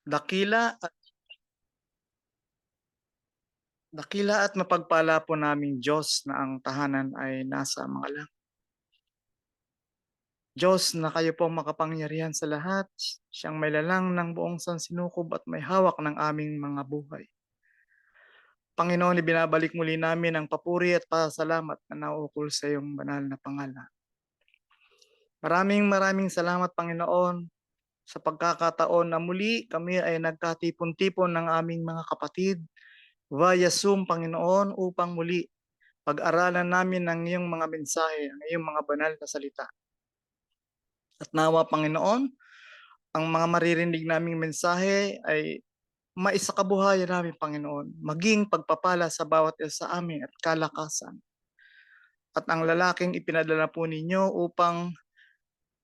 Dakila at dakila at mapagpala po naming Diyos na ang tahanan ay nasa mga langit. Diyos na kayo pong makapangyarihan sa lahat, siyang may lalang ng buong sansinukob at may hawak ng aming mga buhay. Panginoon, ibinabalik muli namin ang papuri at pasasalamat na nauukol sa iyong banal na pangalan. Maraming maraming salamat, Panginoon, sa pagkakataon na muli kami ay nagkatipon-tipon ng aming mga kapatid via Zoom, Panginoon, upang muli pag-aralan namin ang iyong mga mensahe, ang iyong mga banal na salita. At nawa, Panginoon, ang mga maririnig naming mensahe ay maisakabuhayan namin, Panginoon, maging pagpapala sa bawat isa sa amin at kalakasan. At ang lalaking ipinadala po ninyo upang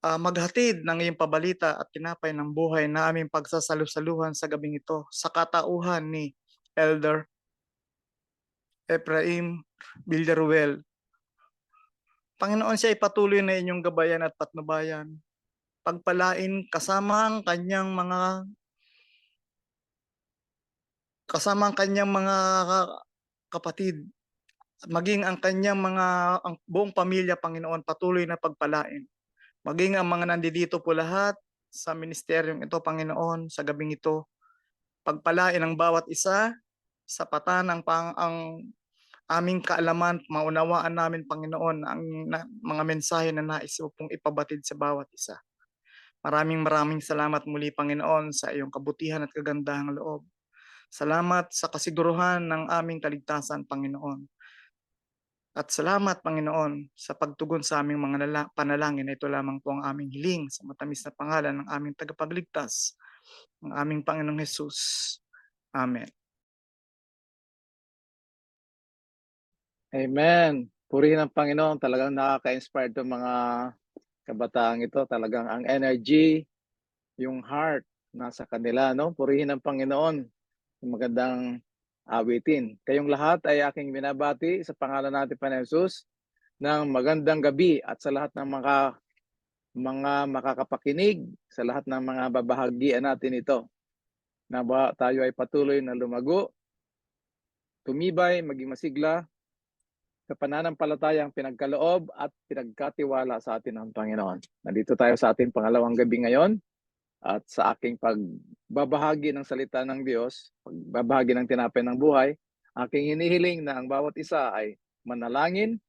maghatid ng iyong pabalita at tinapay ng buhay na aming pagsasalusaluhan sa gabing ito sa katauhan ni Elder Ephraim Villaruel. Panginoon, siya ay patuloy na inyong gabayan at patnubayan. Pagpalain kasama ang kanyang mga kapatid, maging ang kanyang ang buong pamilya, Panginoon, patuloy na pagpalain. Maging ang mga nandito po lahat sa ministeryong ito, Panginoon, sa gabing ito, pagpalain ang bawat isa, sapatan ang aming kaalaman, maunawaan namin, Panginoon, ang mga mensahe na nais mo pong ipabatid sa bawat isa. Maraming maraming salamat muli, Panginoon, sa iyong kabutihan at kagandahang loob. Salamat sa kasiguruhan ng aming kaligtasan, Panginoon. At salamat, Panginoon, sa pagtugon sa aming mga panalangin. Ito lamang po ang aming hiling sa matamis na pangalan ng aming tagapagligtas, ng aming Panginoong Hesus. Amen. Amen. Purihin ang Panginoon. Talagang nakaka-inspire itong mga kabataang ito. Talagang ang energy, yung heart, nasa kanila. No? Purihin ang Panginoon. Yung magandang awitin. Kayong lahat ay aking binabati sa pangalan natin pa ni Jesus ng magandang gabi at sa lahat ng mga makakapakinig, sa lahat ng mga babahagian natin ito. Na ba tayo ay patuloy na lumago, tumibay, maging masigla, sa pananampalatayang pinagkaloob at pinagkatiwala sa atin ng Panginoon. Nandito tayo sa ating pangalawang gabi ngayon at sa aking pagbabahagi ng salita ng Diyos, pagbabahagi ng tinapay ng buhay, aking hinihiling na ang bawat isa ay manalangin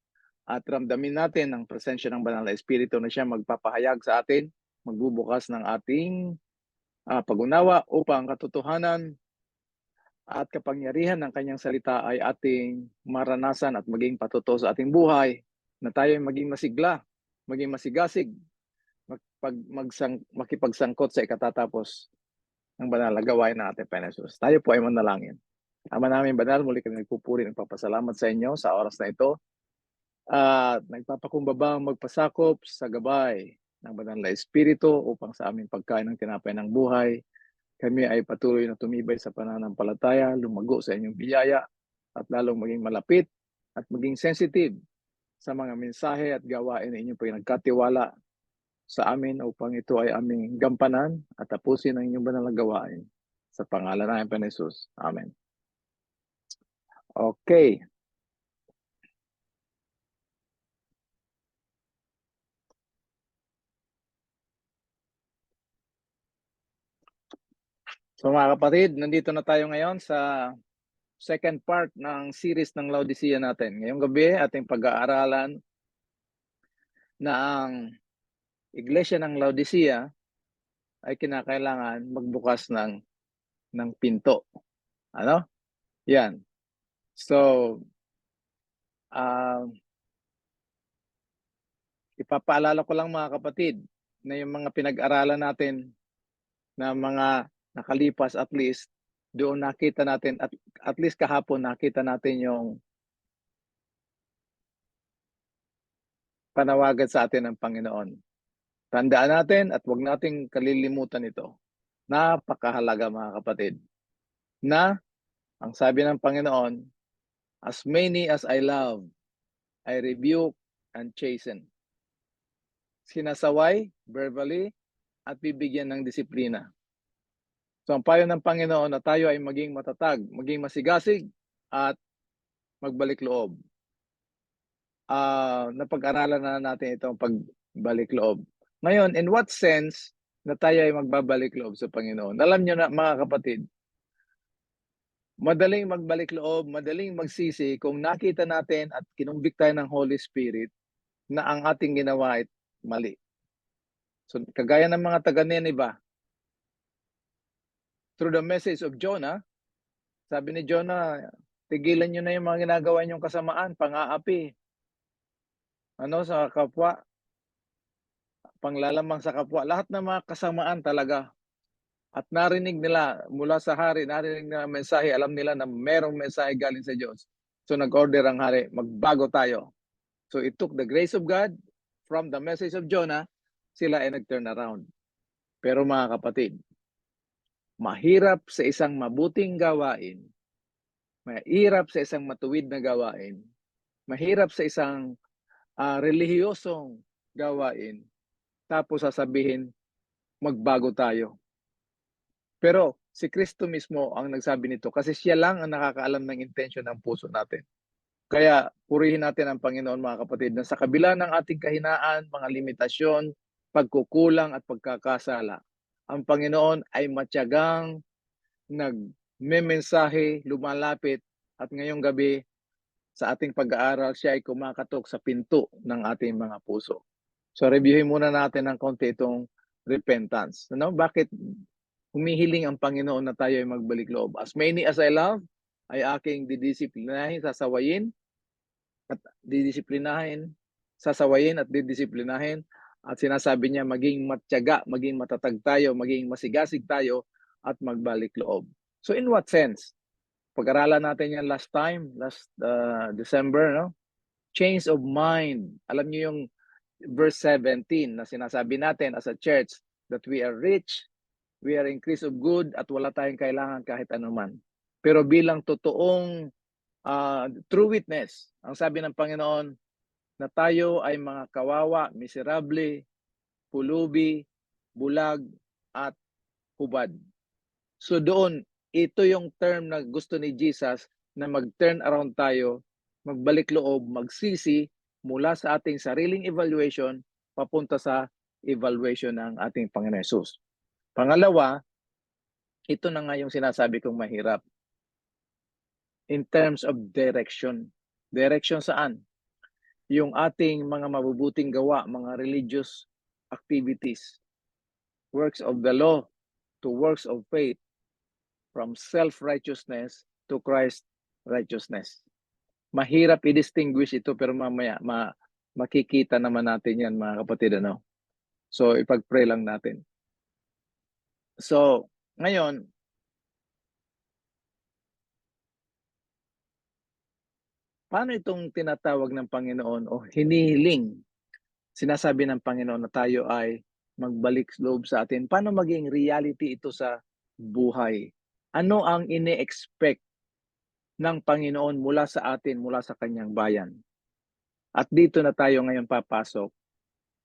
at ramdamin natin ang presensya ng Banal na Espiritu na siya magpapahayag sa atin, magbubukas ng ating pag-unawa upang katotohanan at kapangyarihan ng kanyang salita ay ating maranasan at maging patuto sa ating buhay, na tayo ay maging masigla, maging masigasig, makipagsangkot sa ikatatapos ng banal na gawain ng ating Panginoon. Tayo po ay manalangin. Ama namin banal, muli kami nagpupuri, nagpapasalamat sa inyo sa oras na ito at nagpapakumbabang magpasakop sa gabay ng Banal na Espiritu upang sa aming pagkain ng tinapay ng buhay, kami ay patuloy na tumibay sa pananampalataya, lumago sa inyong biyaya, at lalong maging malapit at maging sensitive sa mga mensahe at gawain na inyong pinagkatiwala sa amin upang ito ay aming gampanan at tapusin ang inyong banal na gawain. Sa pangalan ng Panginoon Jesus. Amen. Okay. So mga kapatid, nandito na tayo ngayon sa second part ng series ng Laodicea natin. Ngayong gabi, ating pag-aaralan na ang Iglesia ng Laodicea ay kinakailangan magbukas ng pinto. Ano? Yan. So, ipapaalala ko lang mga kapatid na yung mga pinag-aralan natin na mga nakalipas, at least doon nakita natin, at least kahapon nakita natin yung panawagan sa atin ng Panginoon. Tandaan natin at huwag nating kalilimutan ito. Napakahalaga mga kapatid, na ang sabi ng Panginoon, as many as I love, I rebuke and chasten. Sinasaway, verbally, at bibigyan ng disiplina. So ang payo ng Panginoon na tayo ay maging matatag, maging masigasig at magbalik loob. Napag-aralan na natin itong pagbalik loob. Ngayon, in what sense na tayo ay magbabalik loob sa Panginoon? Alam niyo na mga kapatid, madaling magbalik loob, madaling magsisi kung nakita natin at kinumbik tayo ng Holy Spirit na ang ating ginawa ay mali. So kagaya ng mga taga Nineveh, through the message of Jonah, sabi ni Jonah, tigilan niyo na yung mga ginagawa niyong kasamaan, pang-aapi, sa kapwa, panglalamang sa kapwa, lahat ng mga kasamaan talaga. At narinig nila mula sa hari, narinig nila ang mensahe, alam nila na merong mensahe galing sa Diyos. So nag-order ang hari, magbago tayo. So it took the grace of God from the message of Jonah, sila ay nag-turn around. Pero mga kapatid, mahirap sa isang mabuting gawain, mahirap sa isang matuwid na gawain, mahirap sa isang relihiyosong gawain, tapos sasabihin, magbago tayo. Pero si Kristo mismo ang nagsabi nito kasi siya lang ang nakakaalam ng intensyon ng puso natin. Kaya purihin natin ang Panginoon mga kapatid na sa kabila ng ating kahinaan, mga limitasyon, pagkukulang at pagkakasala, ang Panginoon ay matyagang nagmemensahe, lumalapit at ngayong gabi sa ating pag-aaral siya ay kumakatok sa pinto ng ating mga puso. So reviewin muna natin ng konti itong repentance. Bakit humihiling ang Panginoon na tayo ay magbalik loob? As many as I love, ay aking didisiplinahin, sasawayin, at didisiplinahin, sasawayin at didisiplinahin. At sinasabi niya, maging matyaga, maging matatag tayo, maging masigasig tayo, at magbalik loob. So in what sense? Pag-aralan natin yan last December, no? Change of mind. Alam niyo yung verse 17 na sinasabi natin as a church that we are rich, we are increase of good, at wala tayong kailangan kahit anuman. Pero bilang totoong true witness, ang sabi ng Panginoon na tayo ay mga kawawa, miserable, pulubi, bulag, at hubad. So doon, ito yung term na gusto ni Jesus na mag-turn around tayo, magbalik loob, magsisi mula sa ating sariling evaluation papunta sa evaluation ng ating Panginoon Jesus. Pangalawa, ito na nga yung sinasabi kong mahirap. In terms of direction. Direction saan? Yung ating mga mabubuting gawa, mga religious activities, works of the law to works of faith, from self-righteousness to Christ righteousness. Mahirap i-distinguish ito pero mamaya makikita naman natin yan mga kapatid. So ipag-pray lang natin. So ngayon, paano itong tinatawag ng Panginoon o hinihiling? Sinasabi ng Panginoon na tayo ay magbalik loob sa atin. Paano maging reality ito sa buhay? Ano ang ini-expect ng Panginoon mula sa atin, mula sa kanyang bayan? At dito na tayo ngayon papasok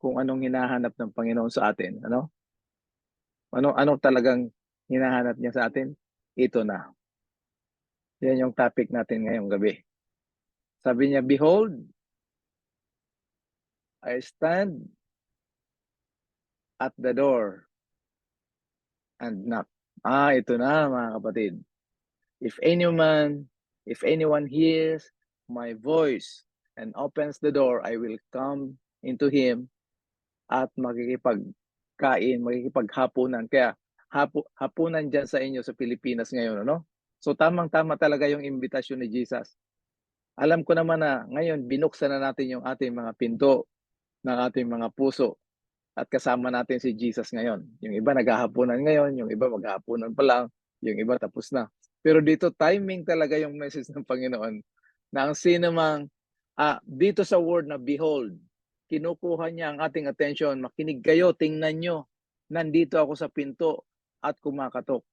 kung anong hinahanap ng Panginoon sa atin. Ano talagang hinahanap niya sa atin? Ito na. Yan yung topic natin ngayong gabi. Sabi niya, behold, I stand at the door and knock. Ito na mga kapatid. If anyone hears my voice and opens the door, I will come into him at makikipagkain, makikipaghapunan. Kaya hapunan dyan sa inyo sa Pilipinas ngayon. So tamang-tama talaga yung imbitasyon ni Jesus. Alam ko naman na ngayon binuksan na natin yung ating mga pinto ng ating mga puso at kasama natin si Jesus ngayon. Yung iba naghahapunan ngayon, yung iba maghahapunan pa lang, yung iba tapos na. Pero dito timing talaga yung message ng Panginoon na ang sino mang dito sa word na behold, kinukuha niya ang ating attention. Makinig kayo, tingnan nyo. Nandito ako sa pinto at kumakatok.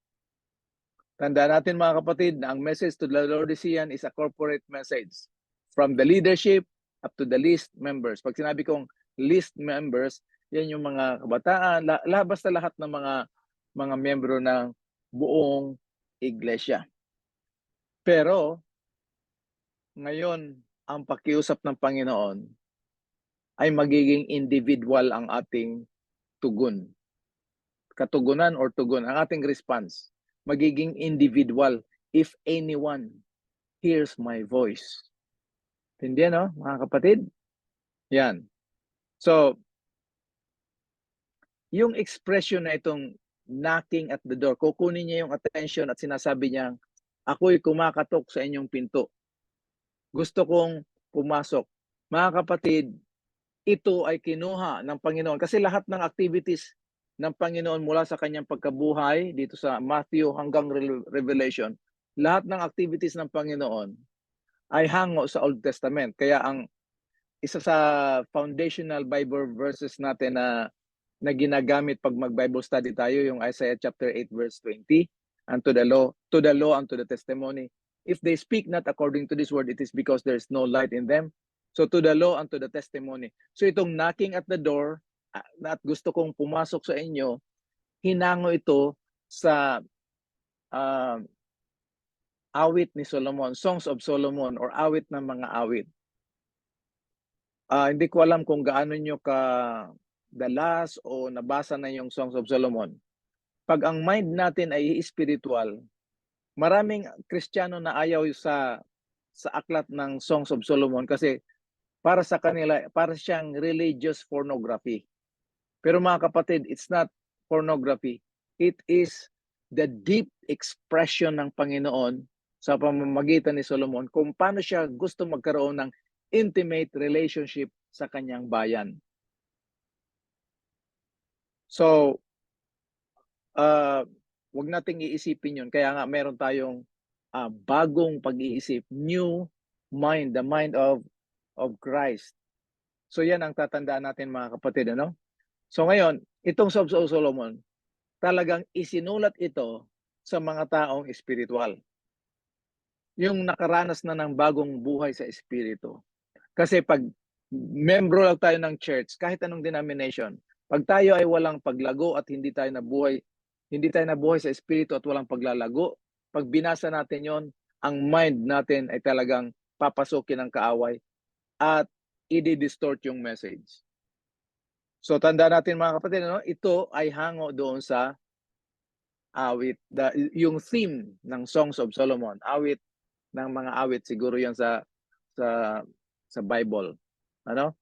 Tandaan natin mga kapatid na ang message to the Laodicean is a corporate message. From the leadership up to the least members. Pag sinabi kong least members, yan yung mga kabataan, basta lahat ng mga miyembro ng buong iglesia. Pero ngayon, ang pakiusap ng Panginoon ay magiging individual ang ating tugon. Katugunan or tugon, ang ating response, magiging individual if anyone hears my voice. Hindi no, mga kapatid? Yan. So, yung expression na itong knocking at the door, kukunin niya yung attention at sinasabi niya, ako'y kumakatok sa inyong pinto. Gusto kong pumasok. Mga kapatid, ito ay kinuha ng Panginoon kasi lahat ng activities ng Panginoon mula sa kanyang pagkabuhay dito sa Matthew hanggang Revelation, lahat ng activities ng Panginoon ay hango sa Old Testament. Kaya ang isa sa foundational Bible verses natin na ginagamit pag mag-Bible study tayo, yung Isaiah chapter 8 verse 20, and to the law and to the testimony. If they speak not according to this word, it is because there is no light in them. So to the law and to the testimony. So itong knocking at the door, at gusto kong pumasok sa inyo, hinango ito sa awit ni Solomon, Songs of Solomon or awit ng mga awit. Hindi ko alam kung gaano nyo dalas o nabasa na yung Songs of Solomon. Pag ang mind natin ay spiritual, maraming Kristiyano na ayaw sa aklat ng Songs of Solomon kasi para sa kanila, para siyang religious pornography. Pero mga kapatid, it's not pornography. It is the deep expression ng Panginoon sa pamamagitan ni Solomon kung paano siya gusto magkaroon ng intimate relationship sa kanyang bayan. So, wag nating iisipin yun. Kaya nga meron tayong bagong pag-iisip, new mind, the mind of Christ. So yan ang tatandaan natin mga kapatid, ano? So ngayon, itong Songs of Solomon, talagang isinulat ito sa mga taong espiritual. Yung nakaranas na ng bagong buhay sa espiritu. Kasi pag membro lang tayo ng church, kahit anong denomination, pag tayo ay walang paglago at hindi tayo nabuhay sa espiritu at walang paglalago, pag binasa natin yon, ang mind natin ay talagang papasukin ng kaaway at i-distort yung message. So tanda natin mga kapatid, no? Ito ay hango doon sa awit, yung theme ng Songs of Solomon, awit ng mga awit, siguro yan sa Bible. Ano?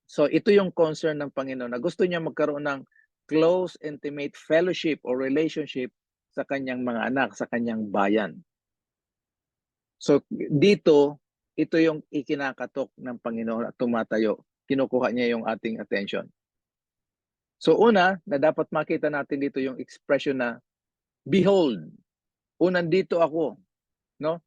So ito yung concern ng Panginoon na gusto niya magkaroon ng close, intimate fellowship or relationship sa kanyang mga anak, sa kanyang bayan. So dito, ito yung ikinakatok ng Panginoon at tumatayo. Kinukuha niya yung ating attention. So una, na dapat makita natin dito yung expression na, behold, nandito ako. No?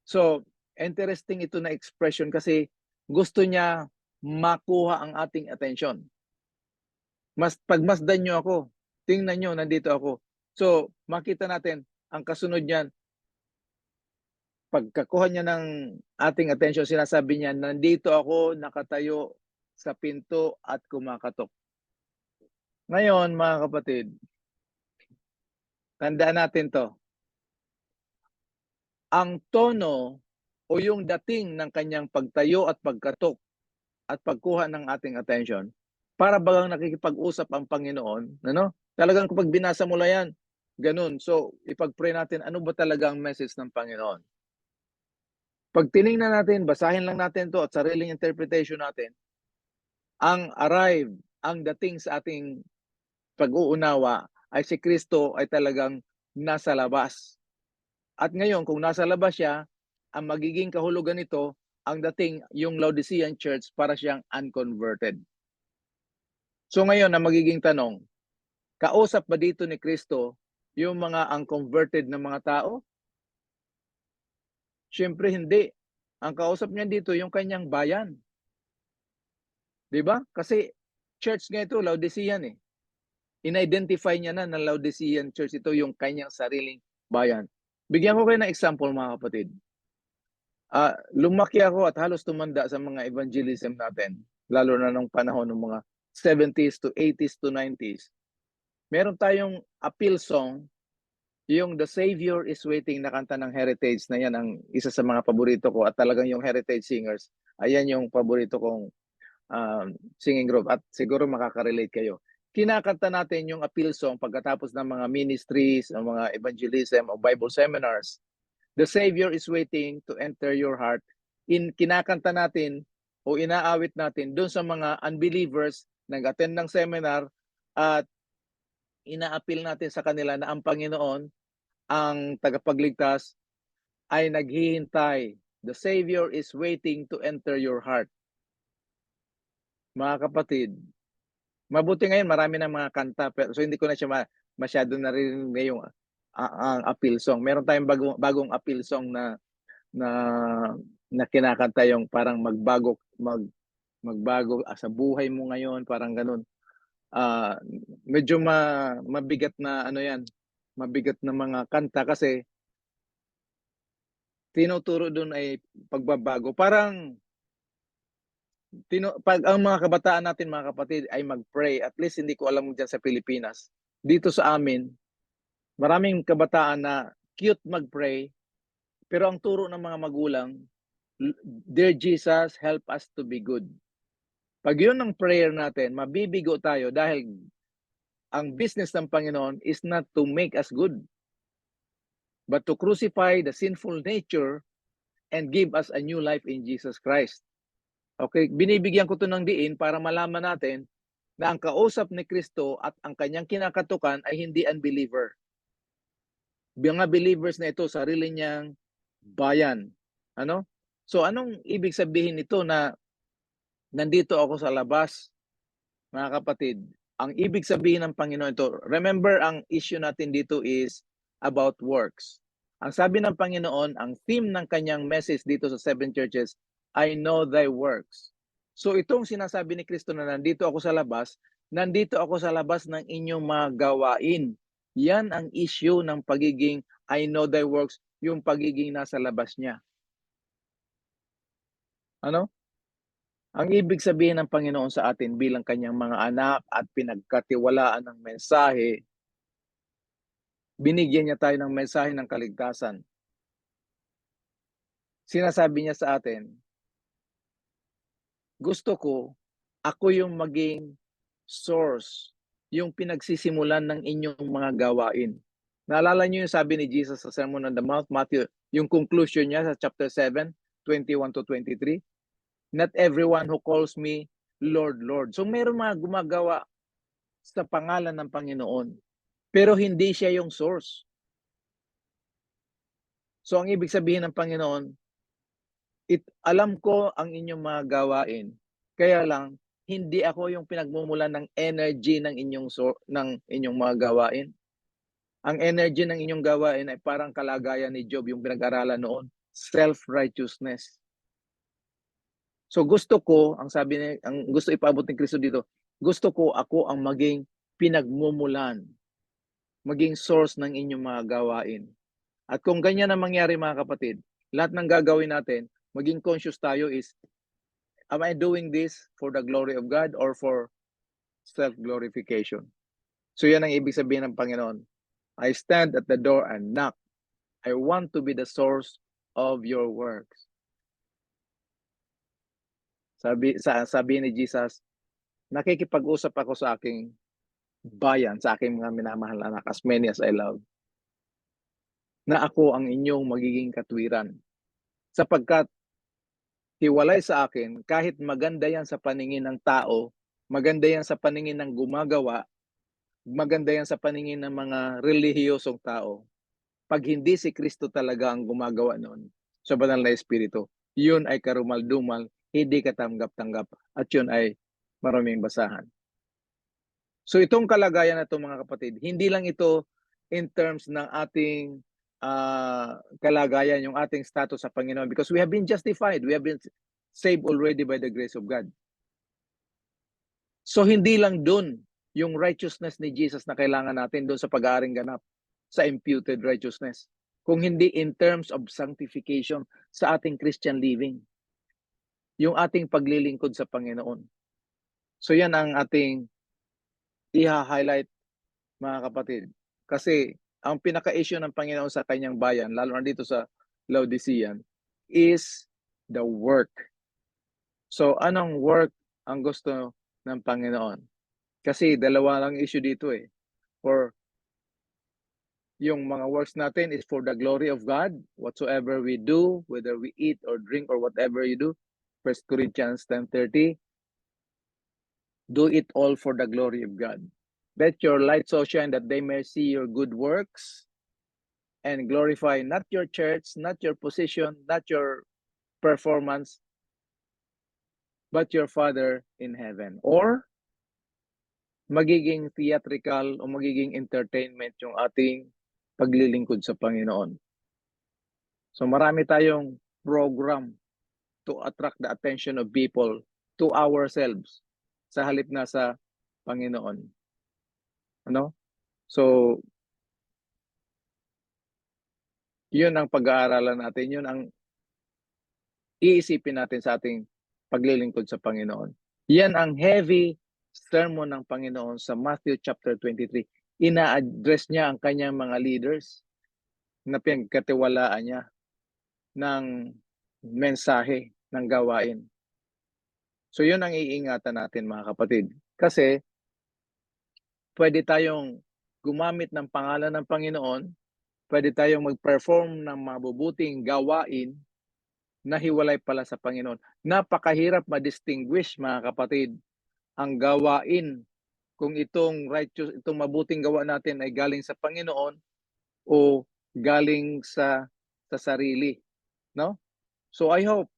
So, interesting ito na expression kasi gusto niya makuha ang ating attention. Pagmasdan nyo ako, tingnan nyo, nandito ako. So, makita natin, ang kasunod niyan, pagkakuha niya ng ating attention, sinasabi niya, nandito ako, nakatayo sa pinto at kumakatok. Ngayon, mga kapatid, tandaan natin to. Ang tono o yung dating ng kanyang pagtayo at pagkatok at pagkuha ng ating attention, para bagang nakikipag-usap ang Panginoon, ano? Talagang kapag binasa mo lang yan, ganun. So, ipag-pray natin, ano ba talaga ang message ng Panginoon? Pag tinignan natin, basahin lang natin to at sariling interpretation natin, ang arrive, ang dating sa ating pag-uunawa ay si Kristo ay talagang nasa labas. At ngayon, kung nasa labas siya, ang magiging kahulugan nito, ang dating yung Laodicean church para siyang unconverted. So ngayon, ang magiging tanong, kausap ba dito ni Kristo yung mga unconverted na mga tao? Siyempre hindi. Ang kausap niya dito yung kanyang bayan. 'Di ba? Kasi church nga ito, Laodicean eh. In-identify niya na Laodicean church ito yung kanyang sariling bayan. Bigyan ko kayo ng example mga kapatid. Lumaki ako at halos tumanda sa mga evangelism natin, lalo na nung panahon ng mga 70s to 80s to 90s. Meron tayong appeal song Yung The Savior is Waiting na kanta ng Heritage na yan ang isa sa mga paborito ko at talagang yung Heritage Singers, ayan yung paborito kong singing group at siguro makaka-relate kayo. Kinakanta natin yung appeal song pagkatapos ng mga ministries, ng mga evangelism o Bible seminars. The Savior is Waiting to Enter Your Heart. Kinakanta natin o inaawit natin doon sa mga unbelievers nag-attend ng seminar at ina-appeal natin sa kanila na ang Panginoon, ang tagapagligtas, ay naghihintay. The Savior is waiting to enter your heart. Mga kapatid, mabuti ngayon marami ng mga kanta, pero so hindi ko na siya masyado naririnig ngayong ang appeal song. Meron tayong bagong appeal song na na kinakanta yung parang magbago sa buhay mo ngayon, parang ganun. Medyo mabigat na ano yan, mabigat na mga kanta kasi tinuturo doon ay pagbabago. Parang pag ang mga kabataan natin mga kapatid ay mag-pray, at least hindi ko alam diyan sa Pilipinas. Dito sa amin, maraming kabataan na cute mag-pray, pero ang turo ng mga magulang, Dear Jesus, help us to be good. Pag yun ang prayer natin, mabibigo tayo dahil ang business ng Panginoon is not to make us good, but to crucify the sinful nature and give us a new life in Jesus Christ. Okay, binibigyan ko to ng diin para malaman natin na ang kausap ni Kristo at ang kanyang kinakatukan ay hindi unbeliever. Mga believers na ito, sarili niyang bayan. Ano? So anong ibig sabihin nito na nandito ako sa labas, mga kapatid? Ang ibig sabihin ng Panginoon ito, remember ang issue natin dito is about works. Ang sabi ng Panginoon, ang theme ng kanyang message dito sa 7 churches, I know thy works. So itong sinasabi ni Kristo na nandito ako sa labas ng inyong mga gawain. Yan ang issue ng pagiging I know thy works, yung pagiging nasa labas niya. Ano? Ang ibig sabihin ng Panginoon sa atin bilang kanyang mga anak at pinagkatiwalaan ng mensahe, binigyan niya tayo ng mensahe ng kaligtasan. Sinasabi niya sa atin, gusto ko, ako yung maging source, yung pinagsisimulan ng inyong mga gawain. Naalala niyo yung sabi ni Jesus sa Sermon on the Mount, Matthew, yung conclusion niya sa chapter 7, 21 to 23? Not everyone who calls me Lord, Lord. So meron mga gumagawa sa pangalan ng Panginoon, pero hindi siya yung source. So ang ibig sabihin ng Panginoon, alam ko ang inyong mga gawain, kaya lang hindi ako yung pinagmumulan ng energy ng inyong mga gawain. Ang energy ng inyong gawain ay parang kalagayan ni Job, yung pinag-aralan noon, self-righteousness. So gusto ko, ang gusto ipaabot ni Kristo dito, gusto ko ako ang maging pinagmumulan, maging source ng inyong mga gawain. At kung ganyan ang mangyari mga kapatid, lahat ng gagawin natin, maging conscious tayo is, am I doing this for the glory of God or for self-glorification? So yan ang ibig sabihin ng Panginoon. I stand at the door and knock. I want to be the source of your works. Sabi ni Jesus, nakikipag-usap ako sa aking bayan, sa aking mga minamahal na anak, as many as I love, na ako ang inyong magiging katwiran. Sapagkat hiwalay sa akin, kahit maganda yan sa paningin ng tao, maganda yan sa paningin ng gumagawa, maganda yan sa paningin ng mga relihiyosong tao, pag hindi si Kristo talaga ang gumagawa noon sa banal na espiritu, yun ay karumal-dumal, hindi katanggap-tanggap, at yun ay maraming basahan. So itong kalagayan na ito mga kapatid, hindi lang ito in terms ng ating kalagayan, yung ating status sa Panginoon, because we have been justified, we have been saved already by the grace of God. So hindi lang doon yung righteousness ni Jesus na kailangan natin doon sa pag-aaring ganap, sa imputed righteousness, kung hindi in terms of sanctification sa ating Christian living, yung ating paglilingkod sa Panginoon. So yan ang ating i-highlight mga kapatid. Kasi ang pinaka-issue ng Panginoon sa kanyang bayan, lalo na dito sa Laodicean, is the work. So, anong work ang gusto ng Panginoon? Kasi dalawa lang issue dito eh. For yung mga works natin is for the glory of God. Whatsoever we do, whether we eat or drink or whatever you do, 1 Corinthians 10:30, do it all for the glory of God. Let your light so shine that they may see your good works and glorify not your church, not your position, not your performance, but your Father in heaven. Or magiging theatrical o magiging entertainment yung ating paglilingkod sa Panginoon. So marami tayong program to attract the attention of people to ourselves sa halip na sa Panginoon. Ano? So, yun ang pag-aaralan natin. Yun ang iisipin natin sa ating paglilingkod sa Panginoon. Yan ang heavy sermon ng Panginoon sa Matthew chapter 23. Ina-address niya ang kanyang mga leaders na pinagkatiwalaan niya ng mensahe ng gawain. So yun ang iingatan natin mga kapatid. Kasi pwede tayong gumamit ng pangalan ng Panginoon, pwede tayong mag-perform ng mabubuting gawain na hiwalay pala sa Panginoon. Napakahirap ma-distinguish mga kapatid ang gawain kung itong righteous, itong mabuting gawa natin ay galing sa Panginoon o galing sa sarili, no? So I hope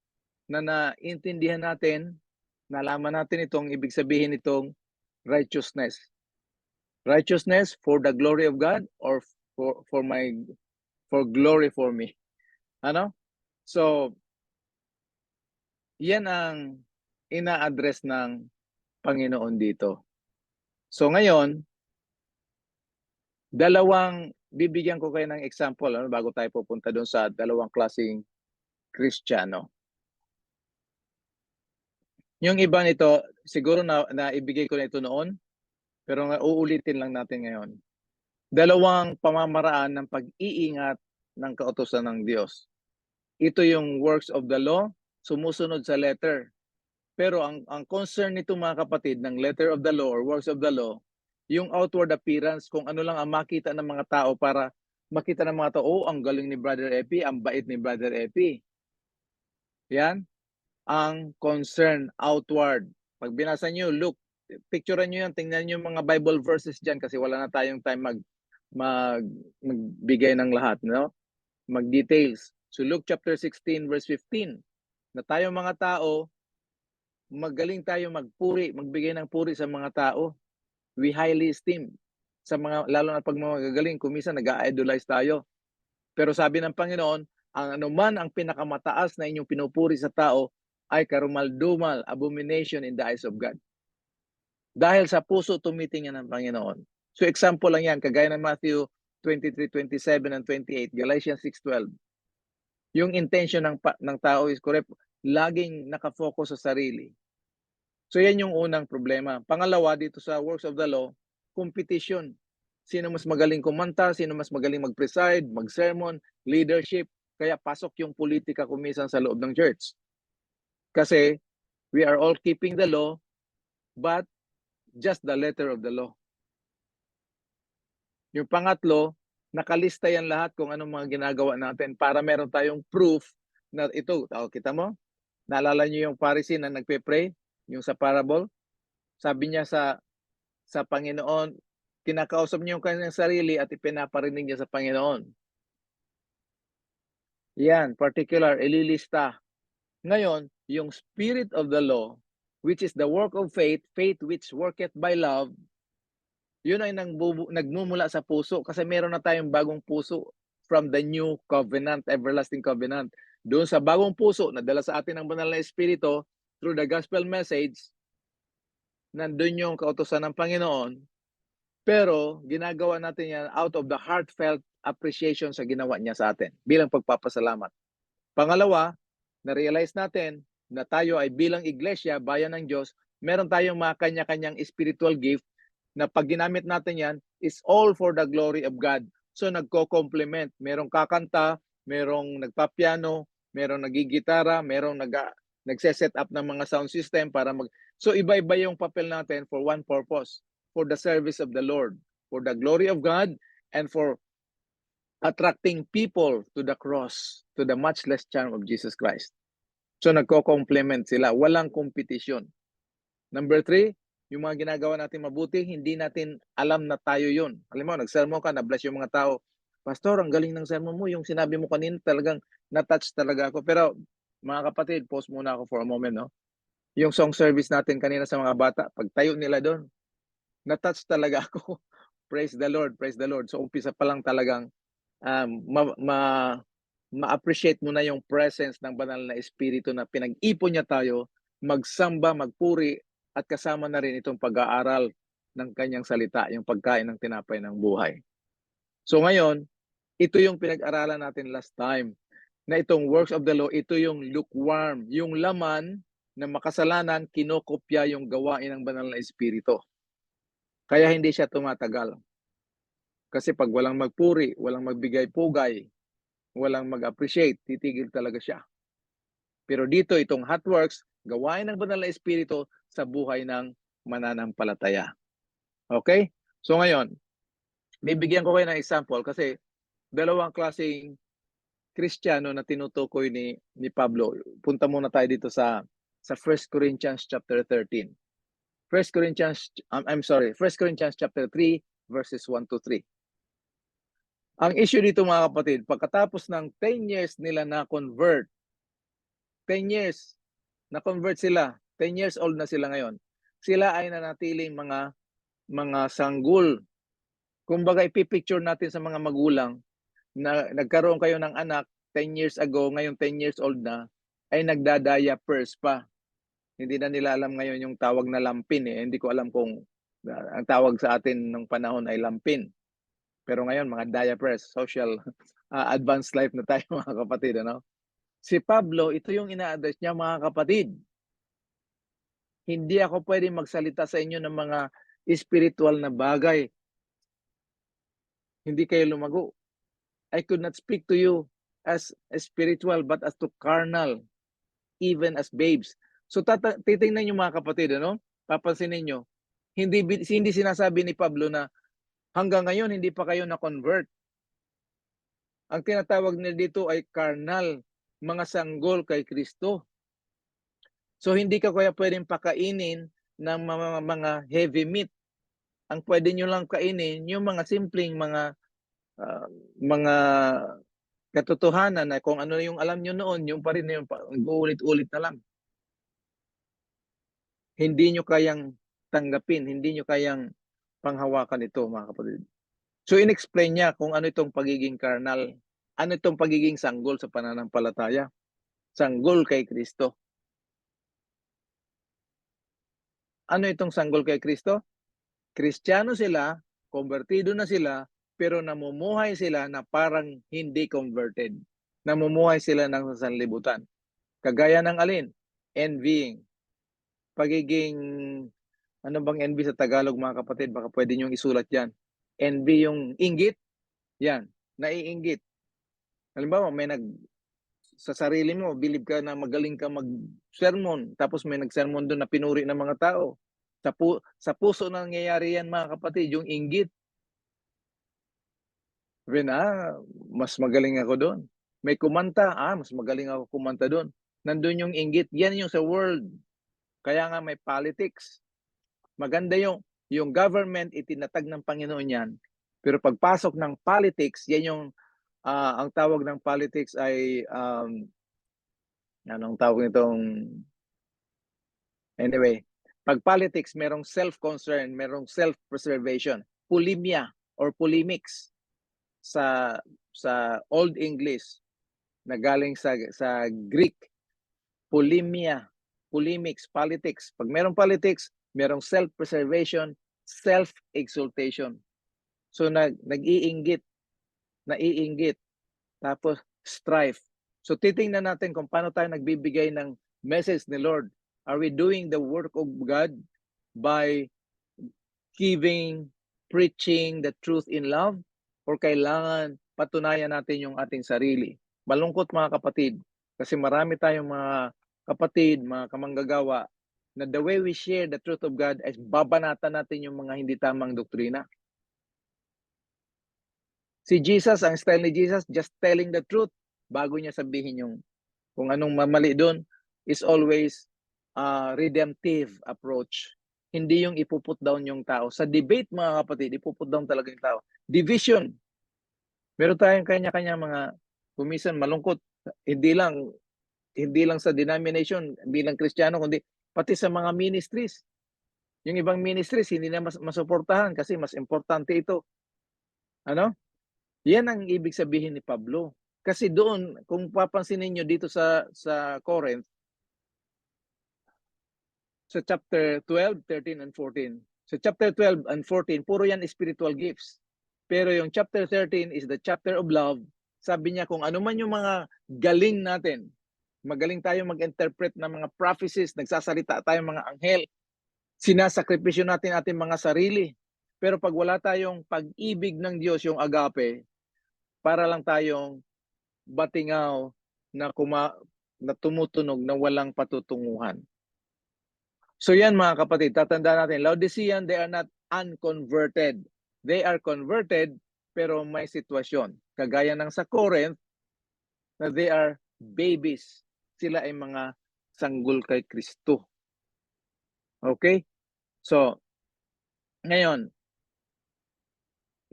na naintindihan natin, nalaman natin itong ibig sabihin itong righteousness. Righteousness for the glory of God or for glory for me. Ano? So yan ang ina-address ng Panginoon dito. So ngayon, bibigyan ko kayo ng example bago tayo pupunta doon sa dalawang klaseng Kristiyano. Yung iba nito, siguro na ibigay ko na ito noon, pero uulitin lang natin ngayon. Dalawang pamamaraan ng pag-iingat ng kautusan ng Diyos. Ito yung works of the law, sumusunod sa letter. Pero ang concern nito mga kapatid ng letter of the law or works of the law, yung outward appearance, kung ano lang ang makita ng mga tao para makita ng mga tao, oh, ang galing ni Brother Epi, ang bait ni Brother Epi. Yan ang concern outward. Pag binasa nyo, look, picturean nyo yan, tingnan nyo yung mga Bible verses dyan kasi wala na tayong time magbigay ng lahat, no? Mag-details. So Luke chapter 16 verse 15, na tayo mga tao, magaling tayo magpuri, magbigay ng puri sa mga tao. We highly esteem sa mga, lalo na pag mga gagaling, kuminsan nag-idolize tayo. Pero sabi ng Panginoon, ang anuman ang pinakamataas na inyong pinupuri sa tao ay karumal-dumal, abomination in the eyes of God. Dahil sa puso tumitingin ng Panginoon. So example lang yan, kagaya ng Matthew 23, 27, and 28, Galatians 6:12. Yung intention ng tao is correct, laging nakafocus sa sarili. So yan yung unang problema. Pangalawa, dito sa works of the law, competition. Sino mas magaling kumanta, sino mas magaling mag-preside, mag-sermon, leadership. Kaya pasok yung politika kumisan sa loob ng church. Kasi we are all keeping the law, but just the letter of the law. Yung pangatlo, nakalista yan lahat kung anong mga ginagawa natin para meron tayong proof na ito. Kita mo? Naalala niyo yung Pharisee na nagpe-pray, yung sa parable? Sabi niya sa Panginoon, kinakausap niya yung kanyang sarili at ipinaparinig niya sa Panginoon. Yan, particular, ililista. Ngayon, yung spirit of the law, which is the work of faith, faith which worketh by love, yun ay nagmumula sa puso kasi meron na tayong bagong puso from the new covenant, everlasting covenant. Doon sa bagong puso, nadala sa atin ng banal na Espiritu through the gospel message, nandun yung kautusan ng Panginoon, pero ginagawa natin yan out of the heartfelt appreciation sa ginawa niya sa atin bilang pagpapasalamat. Pangalawa, na-realize natin na tayo ay bilang iglesia, bayan ng Diyos, meron tayong mga kanya-kanyang spiritual gift na pag ginamit natin yan is all for the glory of God, So nagko-complement. Merong kakanta, merong nagpapiano, merong nagigitara, merong nagse-set up ng mga sound system para So iba-iba yung papel natin for one purpose, for the service of the Lord, for the glory of God, and for attracting people to the cross, to the matchless charm of Jesus Christ. So nagko-complement sila, walang kompetisyon. Number 3, yung mga ginagawa natin mabuti, hindi natin alam na tayo yun. Alam mo, nag-sermon ka, na-bless yung mga tao. Pastor, ang galing ng sermon mo. Yung sinabi mo kanina, talagang na-touch talaga ako. Pero mga kapatid, pause muna ako for a moment. No? Yung song service natin kanina sa mga bata, pag tayo nila doon, na-touch talaga ako. Praise the Lord, praise the Lord. So umpisa pa lang talagang ma-appreciate mo na yung presence ng banal na espiritu na pinag-ipon niya tayo, magsamba, magpuri, at kasama na rin itong pag-aaral ng kanyang salita, yung pagkain ng tinapay ng buhay. So ngayon, ito yung pinag-aralan natin last time, na itong works of the law, ito yung lukewarm, yung laman na makasalanan, kinokopya yung gawain ng banal na espiritu. Kaya hindi siya tumatagal. Kasi pag walang magpuri, walang magbigay-pugay, walang mag-appreciate, titigil talaga siya. Pero dito, itong hot works, gawain ng banal na espiritu sa buhay ng mananampalataya. Okay? So ngayon, bibigyan ko kayo ng example kasi dalawang klaseng Kristiyano na tinutukoy ni Pablo. Punta muna tayo dito sa 1 Corinthians chapter 13. 1 Corinthians chapter 3 verses 1 to 3. Ang issue dito mga kapatid, pagkatapos ng 10 years nila na convert, 10 years, na-convert sila, 10 years old na sila ngayon, sila ay nanatiling mga sanggol. Kumbaga ipipicture natin sa mga magulang na nagkaroon kayo ng anak 10 years ago, ngayon 10 years old na, ay nagdadayapers pa. Hindi na nila alam ngayon yung tawag na lampin eh. Hindi ko alam kung ang tawag sa atin nung panahon ay lampin. Pero ngayon, mga diapers, social advanced life na tayo mga kapatid. Ano? Si Pablo, ito yung ina-address niya mga kapatid. Hindi ako pwede magsalita sa inyo ng mga spiritual na bagay. Hindi kayo lumago. I could not speak to you as spiritual but as to carnal, even as babes. So titingnan niyo mga kapatid, ano? Papansinin niyo, hindi sinasabi ni Pablo na hanggang ngayon hindi pa kayo na-convert. Ang tinatawag nila dito ay carnal, mga sanggol kay Kristo. So hindi ka kaya pwedeng pakainin ng mga heavy meat. Ang pwede nyo lang kainin yung mga simpleng mga katotohanan na kung ano yung alam nyo noon, yung pa rin yung uulit-ulit na lang. Hindi nyo kayang tanggapin, hindi nyo kayang panghawakan ito mga kapatid. So in-explain niya kung ano itong pagiging carnal, ano itong pagiging sanggol sa pananampalataya, sanggol kay Kristo. Ano itong sanggol kay Kristo? Kristiyano sila, konvertido na sila, pero namumuhay sila na parang hindi converted. Namumuhay sila ng sanlibutan. Kagaya ng alin? Envying. Pagiging, ano bang envy sa Tagalog mga kapatid? Baka pwede nyo isulat yan. Envy yung inggit. Yan, naiinggit. Halimbawa, sa sarili mo, believe ka na magaling ka mag-sermon, tapos may nag-sermon doon na pinuri ng mga tao. Sa puso na nangyayari yan mga kapatid, yung inggit. Mas magaling ako doon. May kumanta, mas magaling ako kumanta doon. Nandun yung inggit. Yan yung sa world. Kaya nga may politics. Maganda yung government, itinatag ng Panginoon yan. Pero pagpasok ng politics, yan yung, ang tawag ng politics ay, anong tawag nitong, anyway, pag politics, merong self-concern, merong self-preservation. Pulimia or polemics sa Old English na galing sa Greek, polemia, polemics, politics. Pag merong politics, merong self-preservation, self-exaltation. So nag-iinggit, naiinggit, tapos strife. So titingnan natin kung paano tayo nagbibigay ng message ni Lord. Are we doing the work of God by giving, preaching the truth in love? or kailangan patunayan natin yung ating sarili. Malungkot mga kapatid, kasi marami tayong mga kapatid, mga kamanggagawa, na the way we share the truth of God ay babanatan natin yung mga hindi tamang doktrina. Si Jesus, ang style ni Jesus, just telling the truth bago niya sabihin yung kung anong mamali doon is always redemptive approach. Hindi yung ipuput down yung tao. Sa debate mga kapatid, ipuput down talaga yung tao. Division. Meron tayong kanya-kanya mga kumisan malungkot. Hindi lang sa denomination bilang Kristiyano kundi pati sa mga ministries. Yung ibang ministries hindi na masuportahan kasi mas importante ito. Ano? Yan ang ibig sabihin ni Pablo. Kasi doon, kung papansinin niyo dito sa Corinth, sa chapter 12, 13, and 14. Sa chapter 12 and 14, puro yan spiritual gifts. Pero yung chapter 13 is the chapter of love. Sabi niya kung ano man yung mga galing natin, magaling tayo mag-interpret ng mga prophecies, nagsasalita tayo mga anghel, sinasakripisyo natin ating mga sarili. Pero pag wala tayong pag-ibig ng Diyos, yung agape, para lang tayong batingaw na tumutunog na walang patutunguhan. So yan mga kapatid, tatandaan natin, Laodicean, they are not unconverted. They are converted, pero may sitwasyon. Kagaya ng sa Corinth, na they are babies. Sila ay mga sanggol kay Kristo. Okay? So, ngayon,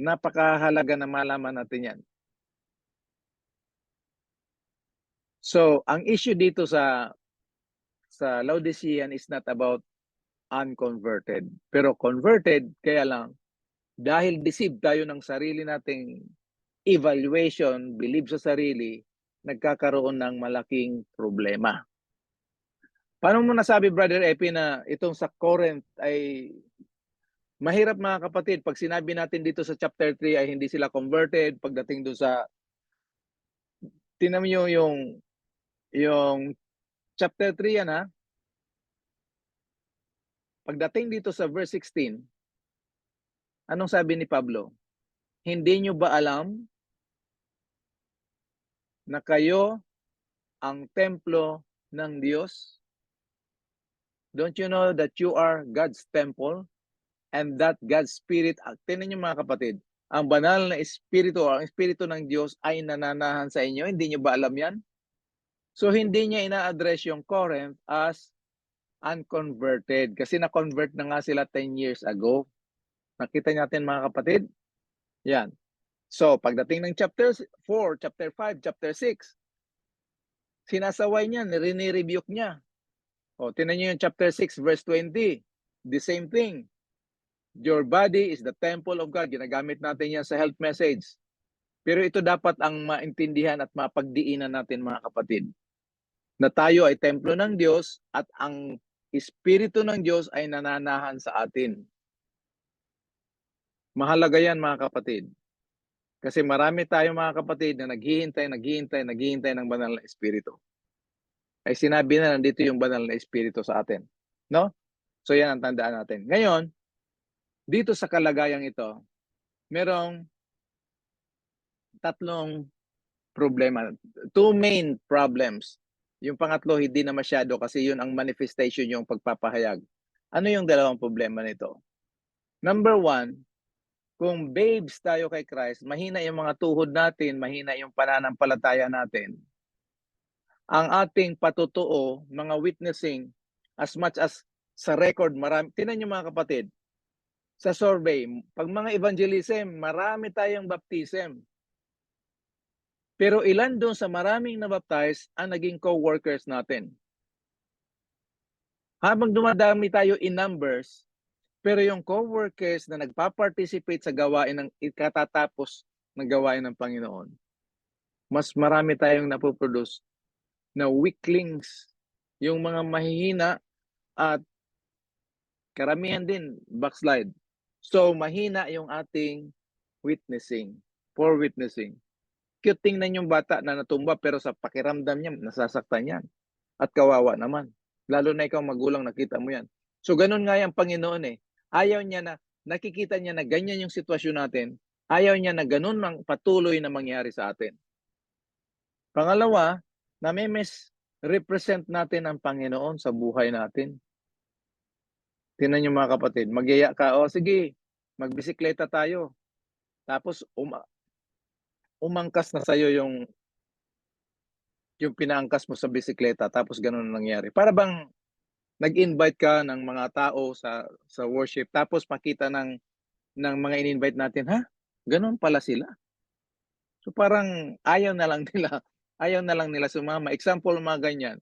napakahalaga na malaman natin yan. So, ang issue dito sa Laodicean is not about unconverted. Pero converted, kaya lang, dahil deceived tayo ng sarili nating evaluation, believe sa sarili, nagkakaroon ng malaking problema. Paano mo nasabi, Brother Epi, na itong sa Corinth ay mahirap mga kapatid? Pag sinabi natin dito sa chapter 3 ay hindi sila converted, pagdating doon sa, tinan mo yung chapter 3 yan ha, pagdating dito sa verse 16, anong sabi ni Pablo? Hindi nyo ba alam na kayo ang templo ng Diyos? Don't you know that you are God's temple and that God's Spirit, tinan niyo mga kapatid, ang banal na Espiritu o ang Espiritu ng Diyos ay nananahan sa inyo. Hindi niyo ba alam yan? So hindi niya ina-address yung Corinth as unconverted kasi na-convert na nga sila 10 years ago. Nakita natin mga kapatid? Yan. So pagdating ng chapter 4, chapter 5, chapter 6, sinasaway niya, rini-rebuke niya. O, tinan niyo yung chapter 6, verse 20. The same thing. Your body is the temple of God. Ginagamit natin yan sa health message. Pero ito dapat ang maintindihan at mapagdiinan natin mga kapatid. Na tayo ay templo ng Diyos at ang Espiritu ng Diyos ay nananahan sa atin. Mahalaga yan mga kapatid. Kasi marami tayong mga kapatid na naghihintay ng banal na Espiritu. Ay sinabi na nandito yung banal na Espiritu sa atin. No? So yan ang tandaan natin. Ngayon, dito sa kalagayang ito, merong tatlong problema. Two main problems. Yung pangatlo, hindi na masyado kasi yun ang manifestation yung pagpapahayag. Ano yung dalawang problema nito? Number one, kung babes tayo kay Christ, mahina yung mga tuhod natin, mahina yung pananampalataya natin. Ang ating patutuo, mga witnessing, as much as sa record, marami. Tingnan niyo mga kapatid, sa survey, pag mga evangelism, marami tayong baptism. Pero ilan doon sa maraming nabaptize ang naging co-workers natin? Habang dumadami tayo in numbers, pero yung co-workers na nagpa-participate sa gawain ng ikatatapos ng gawain ng Panginoon, mas marami tayong napoproduce na weaklings, yung mga mahihina at karamihan din backslide. So mahina yung ating witnessing, poor witnessing. Cute tingnan yung bata na natumba pero sa pakiramdam niya nasasaktan yan. At kawawa naman. Lalo na ikaw magulang nakita mo yan. So ganun nga yung Panginoon eh. Ayaw niya na nakikita niya na ganyan yung sitwasyon natin. Ayaw niya na gano'n patuloy na mangyari sa atin. Pangalawa, nami-misrepresent natin ang Panginoon sa buhay natin. Tingnan niyo mga kapatid, magyaya ka, "O sige, magbisikleta tayo." Tapos umangkas na sa'yo yung pinaangkas mo sa bisikleta tapos gano'n ang nangyari. Para bang nag-invite ka ng mga tao sa worship tapos makita ng mga in-invite natin, "Ha, gano'n pala sila." So, parang ayaw na lang nila sumama. Example mga ganyan,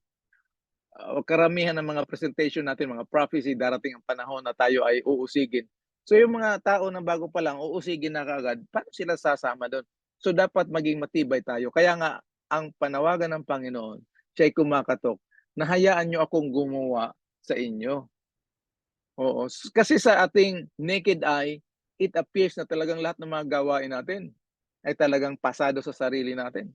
karamihan ng mga presentation natin, mga prophecy, darating ang panahon na tayo ay uusigin. So, yung mga tao na bago pa lang uusigin na kaagad, paano sila sasama do'n? So, dapat maging matibay tayo. Kaya nga ang panawagan ng Panginoon, siya'y kumakatok na hayaan niyo akong gumawa sa inyo. Oo, kasi sa ating naked eye, it appears na talagang lahat ng mga gawain natin ay talagang pasado sa sarili natin.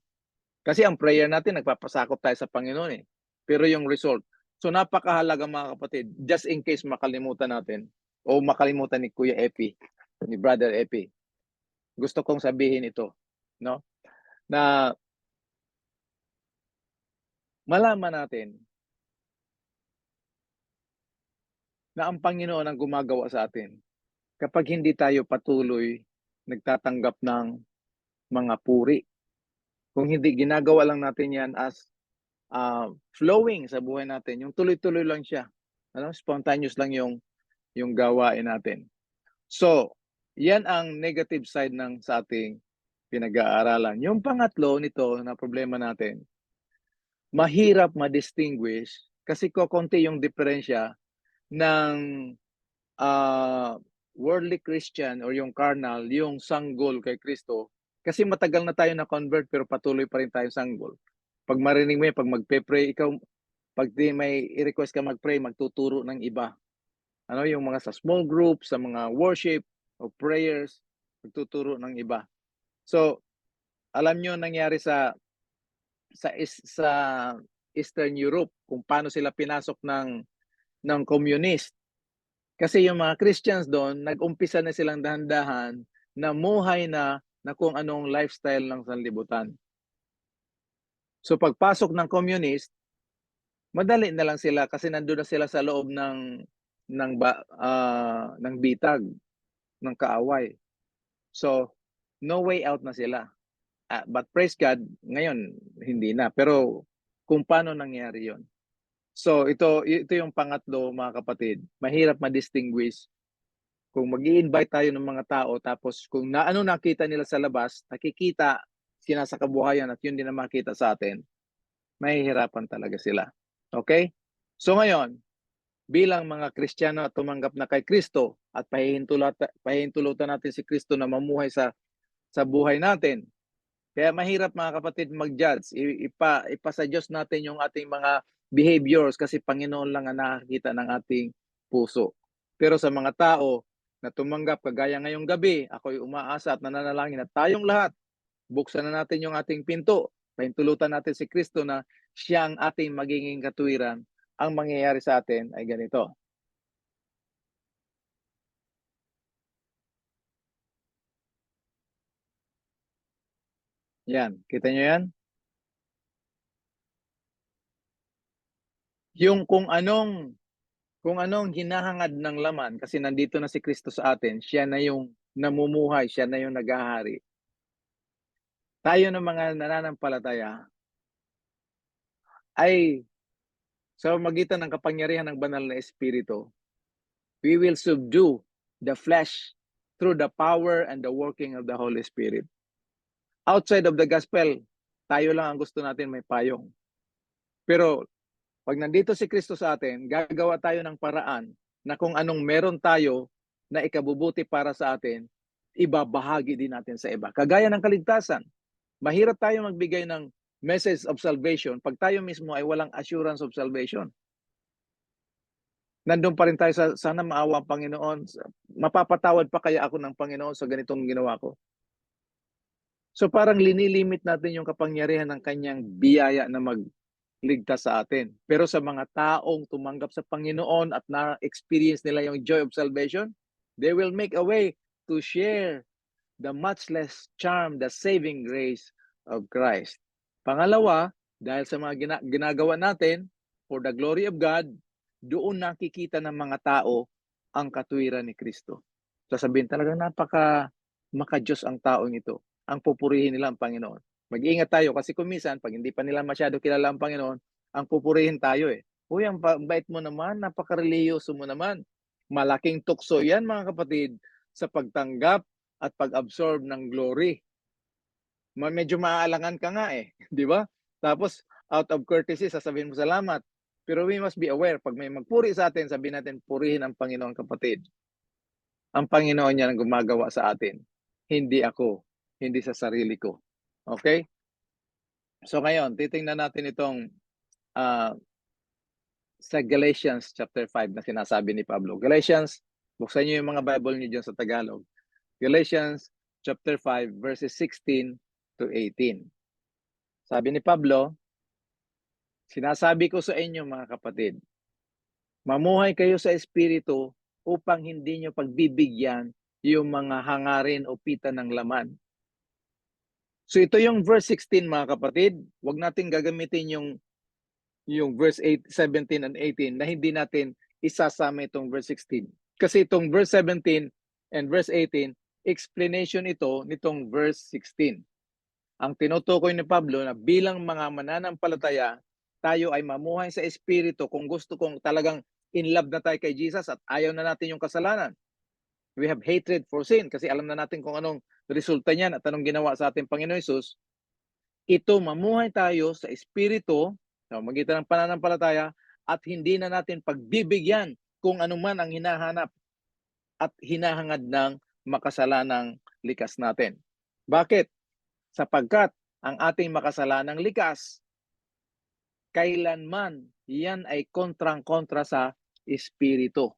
Kasi ang prayer natin nagpapasakop tayo sa Panginoon, eh, pero yung result. So napakahalaga mga kapatid, just in case makalimutan natin o makalimutan ni Kuya Epi, ni Brother Epi, gusto kong sabihin ito, 'no, na malaman natin na ang Panginoon ang gumagawa sa atin kapag hindi tayo patuloy nagtatanggap ng mga puri. Kung hindi ginagawa lang natin 'yan as, flowing sa buhay natin, yung tuloy-tuloy lang siya, ano, spontaneous lang yung gawain natin. So, 'yan ang negative side ng sa ating pinag-aaralan. Yung pangatlo nito na problema natin, mahirap ma-distinguish kasi kokonti yung diferensya ng, ah, worldly Christian or yung carnal, yung sanggol kay Kristo. Kasi matagal na tayo na-convert pero patuloy pa rin tayong sanggol. 'Pag marinig mo 'yan, 'pag magpe-pray ikaw, 'pag may i-request ka mag-pray, magtuturo ng iba. Ano, yung mga sa small group, sa mga worship o prayers, magtuturo ng iba. So, alam niyo nangyari sa Eastern Europe kung paano sila pinasok ng communist. Kasi yung mga Christians do'n nag-umpisa na silang dahan-dahan namuhay na kung anong lifestyle ng sanlibutan. So, pagpasok ng communist, madali na lang sila kasi nando'n na sila sa loob ng bitag, ng kaaway. So, no way out na sila. But praise God, ngayon hindi na. Pero kung paano nangyari 'yon. So, ito yung pangatlo mga kapatid, mahirap ma-distinguish kung mag-i-invite tayo ng mga tao tapos kung nakita nila sa labas, nakikita sila sa kabuhayan at yun din ang makita sa atin, mahihirapan talaga sila. Okay? So ngayon, bilang mga Kristiyano at tumanggap na kay Kristo at pahihintulutan natin si Kristo na mamuhay sa buhay natin. Kaya mahirap mga kapatid mag-judge. Ipasa Diyos natin yung ating mga behaviors kasi Panginoon lang ang nakakita ng ating puso. Pero sa mga tao na tumanggap kagaya ngayong gabi, ako'y umaasa at nananalangin na tayong lahat, buksan na natin yung ating pinto, pahintulutan natin si Kristo na siya ang ating magiging katuwiran. Ang mangyayari sa atin ay ganito. Yan, kita niyo yan? Yung kung anong hinahangad ng laman kasi nandito na si Kristo sa atin, siya na yung namumuhay, siya na yung naghahari. Tayo ng mga nananampalataya ay sa magitan ng kapangyarihan ng banal na espiritu, we will subdue the flesh through the power and the working of the Holy Spirit. Outside of the gospel, tayo lang ang gusto natin may payong. Pero pag nandito si Kristo sa atin, gagawa tayo ng paraan na kung anong meron tayo na ikabubuti para sa atin, ibabahagi din natin sa iba. Kagaya ng kaligtasan, mahirap tayo magbigay ng message of salvation pag tayo mismo ay walang assurance of salvation. Nandun pa rin tayo sana maawa ang Panginoon. Mapapatawad pa kaya ako ng Panginoon sa ganitong ginawa ko? So parang linilimit natin yung kapangyarihan ng kanyang biyaya na ligtas sa atin. Pero sa mga taong tumanggap sa Panginoon at na-experience nila yung joy of salvation, they will make a way to share the matchless charm, the saving grace of Christ. Pangalawa, dahil sa mga ginagawa natin for the glory of God, doon nakikita ng mga tao ang katuwiran ni Kristo. Sasabihin talagang maka-Diyos ang taong ito. Ang pupurihin nila ang Panginoon. Mag-iingat tayo kasi kung minsan, pag hindi pa nila masyado kilala ang Panginoon, ang pupurihin tayo eh. Uy, ang bait mo naman, napaka-religyoso mo naman. Malaking tukso yan mga kapatid sa pagtanggap at pag-absorb ng glory. Medyo maaalangan ka nga eh, di ba? Tapos out of courtesy, sasabihin mo salamat. Pero we must be aware, pag may magpuri sa atin, sabihin natin, purihin ang Panginoon kapatid. Ang Panginoon yan ang gumagawa sa atin. Hindi ako, hindi sa sarili ko. Okay? So ngayon, titingnan natin itong sa Galatians chapter 5 na sinasabi ni Pablo. Galatians, buksan niyo yung mga Bible niyo dyan sa Tagalog. Galatians chapter 5 verses 16 to 18. Sabi ni Pablo, sinasabi ko sa inyo mga kapatid, mamuhay kayo sa Espiritu upang hindi nyo pagbibigyan yung mga hangarin o pita ng laman. So ito yung verse 16 mga kapatid. Huwag natin gagamitin yung verse 17 and 18 na hindi natin isasama itong verse 16. Kasi itong verse 17 and verse 18, explanation ito nitong verse 16. Ang tinutukoy ni Pablo na bilang mga mananampalataya, tayo ay mamuhay sa Espiritu kung gusto kong talagang in love na tayo kay Jesus at ayaw na natin yung kasalanan. We have hatred for sin kasi alam na natin kung anong resulta niyan at anong ginawa sa ating Panginoon Hesus. Ito, mamuhay tayo sa Espiritu, sa magitan ng pananampalataya, at hindi na natin pagbibigyan kung anuman ang hinahanap at hinahangad ng makasalanang likas natin. Bakit? Sapagkat ang ating makasalanang likas, kailanman yan ay kontrang-kontra sa Espiritu.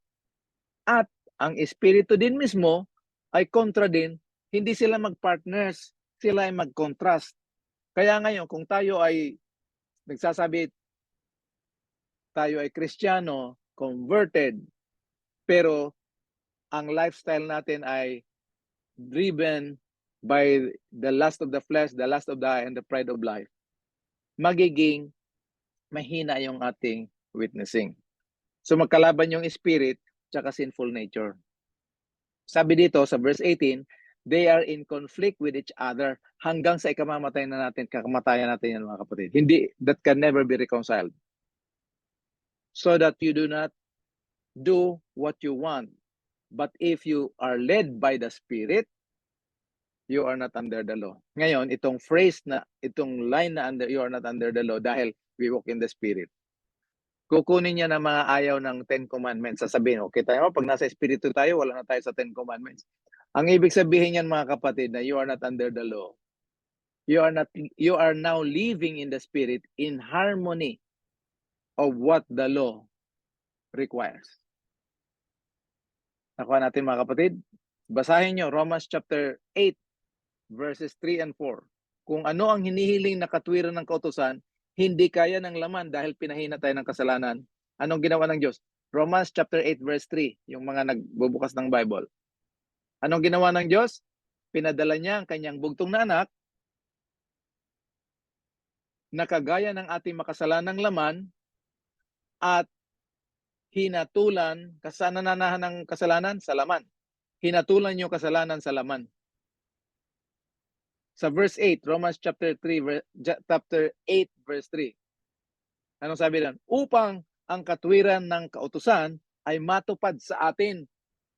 At ang Espiritu din mismo ay kontra din, hindi sila mag-partners, sila ay mag-contrast. Kaya ngayon, kung tayo ay nagsasabi, tayo ay Kristiyano, converted, pero ang lifestyle natin ay driven by the lust of the flesh, the lust of the eye, and the pride of life, magiging mahina yung ating witnessing. So magkalaban yung spirit tsaka sinful nature. Sabi dito sa verse 18, they are in conflict with each other hanggang sa ikamamatay na natin, kakamatayan natin yan mga kapatid. Hindi, that can never be reconciled. So that you do not do what you want. But if you are led by the Spirit, you are not under the law. Ngayon, itong phrase na, itong line na you are not under the law dahil we walk in the Spirit. Kukunin niya na mga ayaw ng Ten Commandments. Sasabihin, okay tayo, pag nasa Espiritu tayo, wala na tayo sa Ten Commandments. Ang ibig sabihin niyan mga kapatid na you are not under the law. You are now living in the Spirit in harmony of what the law requires. Nakuha natin mga kapatid. Basahin nyo Romans chapter 8 verses 3 and 4. Kung ano ang hinihiling na katwiran ng kautusan, hindi kaya ng laman dahil pinahina tayo ng kasalanan. Anong ginawa ng Diyos? Romans chapter 8 verse 3, yung mga nagbubukas ng Bible. Anong ginawa ng Diyos? Pinadala niya ang kanyang bugtong na anak na kagaya ng ating makasalanang laman at hinatulan, saan nananahan ng kasalanan? Sa laman. Hinatulan yung kasalanan sa laman. Sa verse 8, Romans chapter 8 verse 3. Anong sabi doon? Upang ang katwiran ng kautusan ay matupad sa atin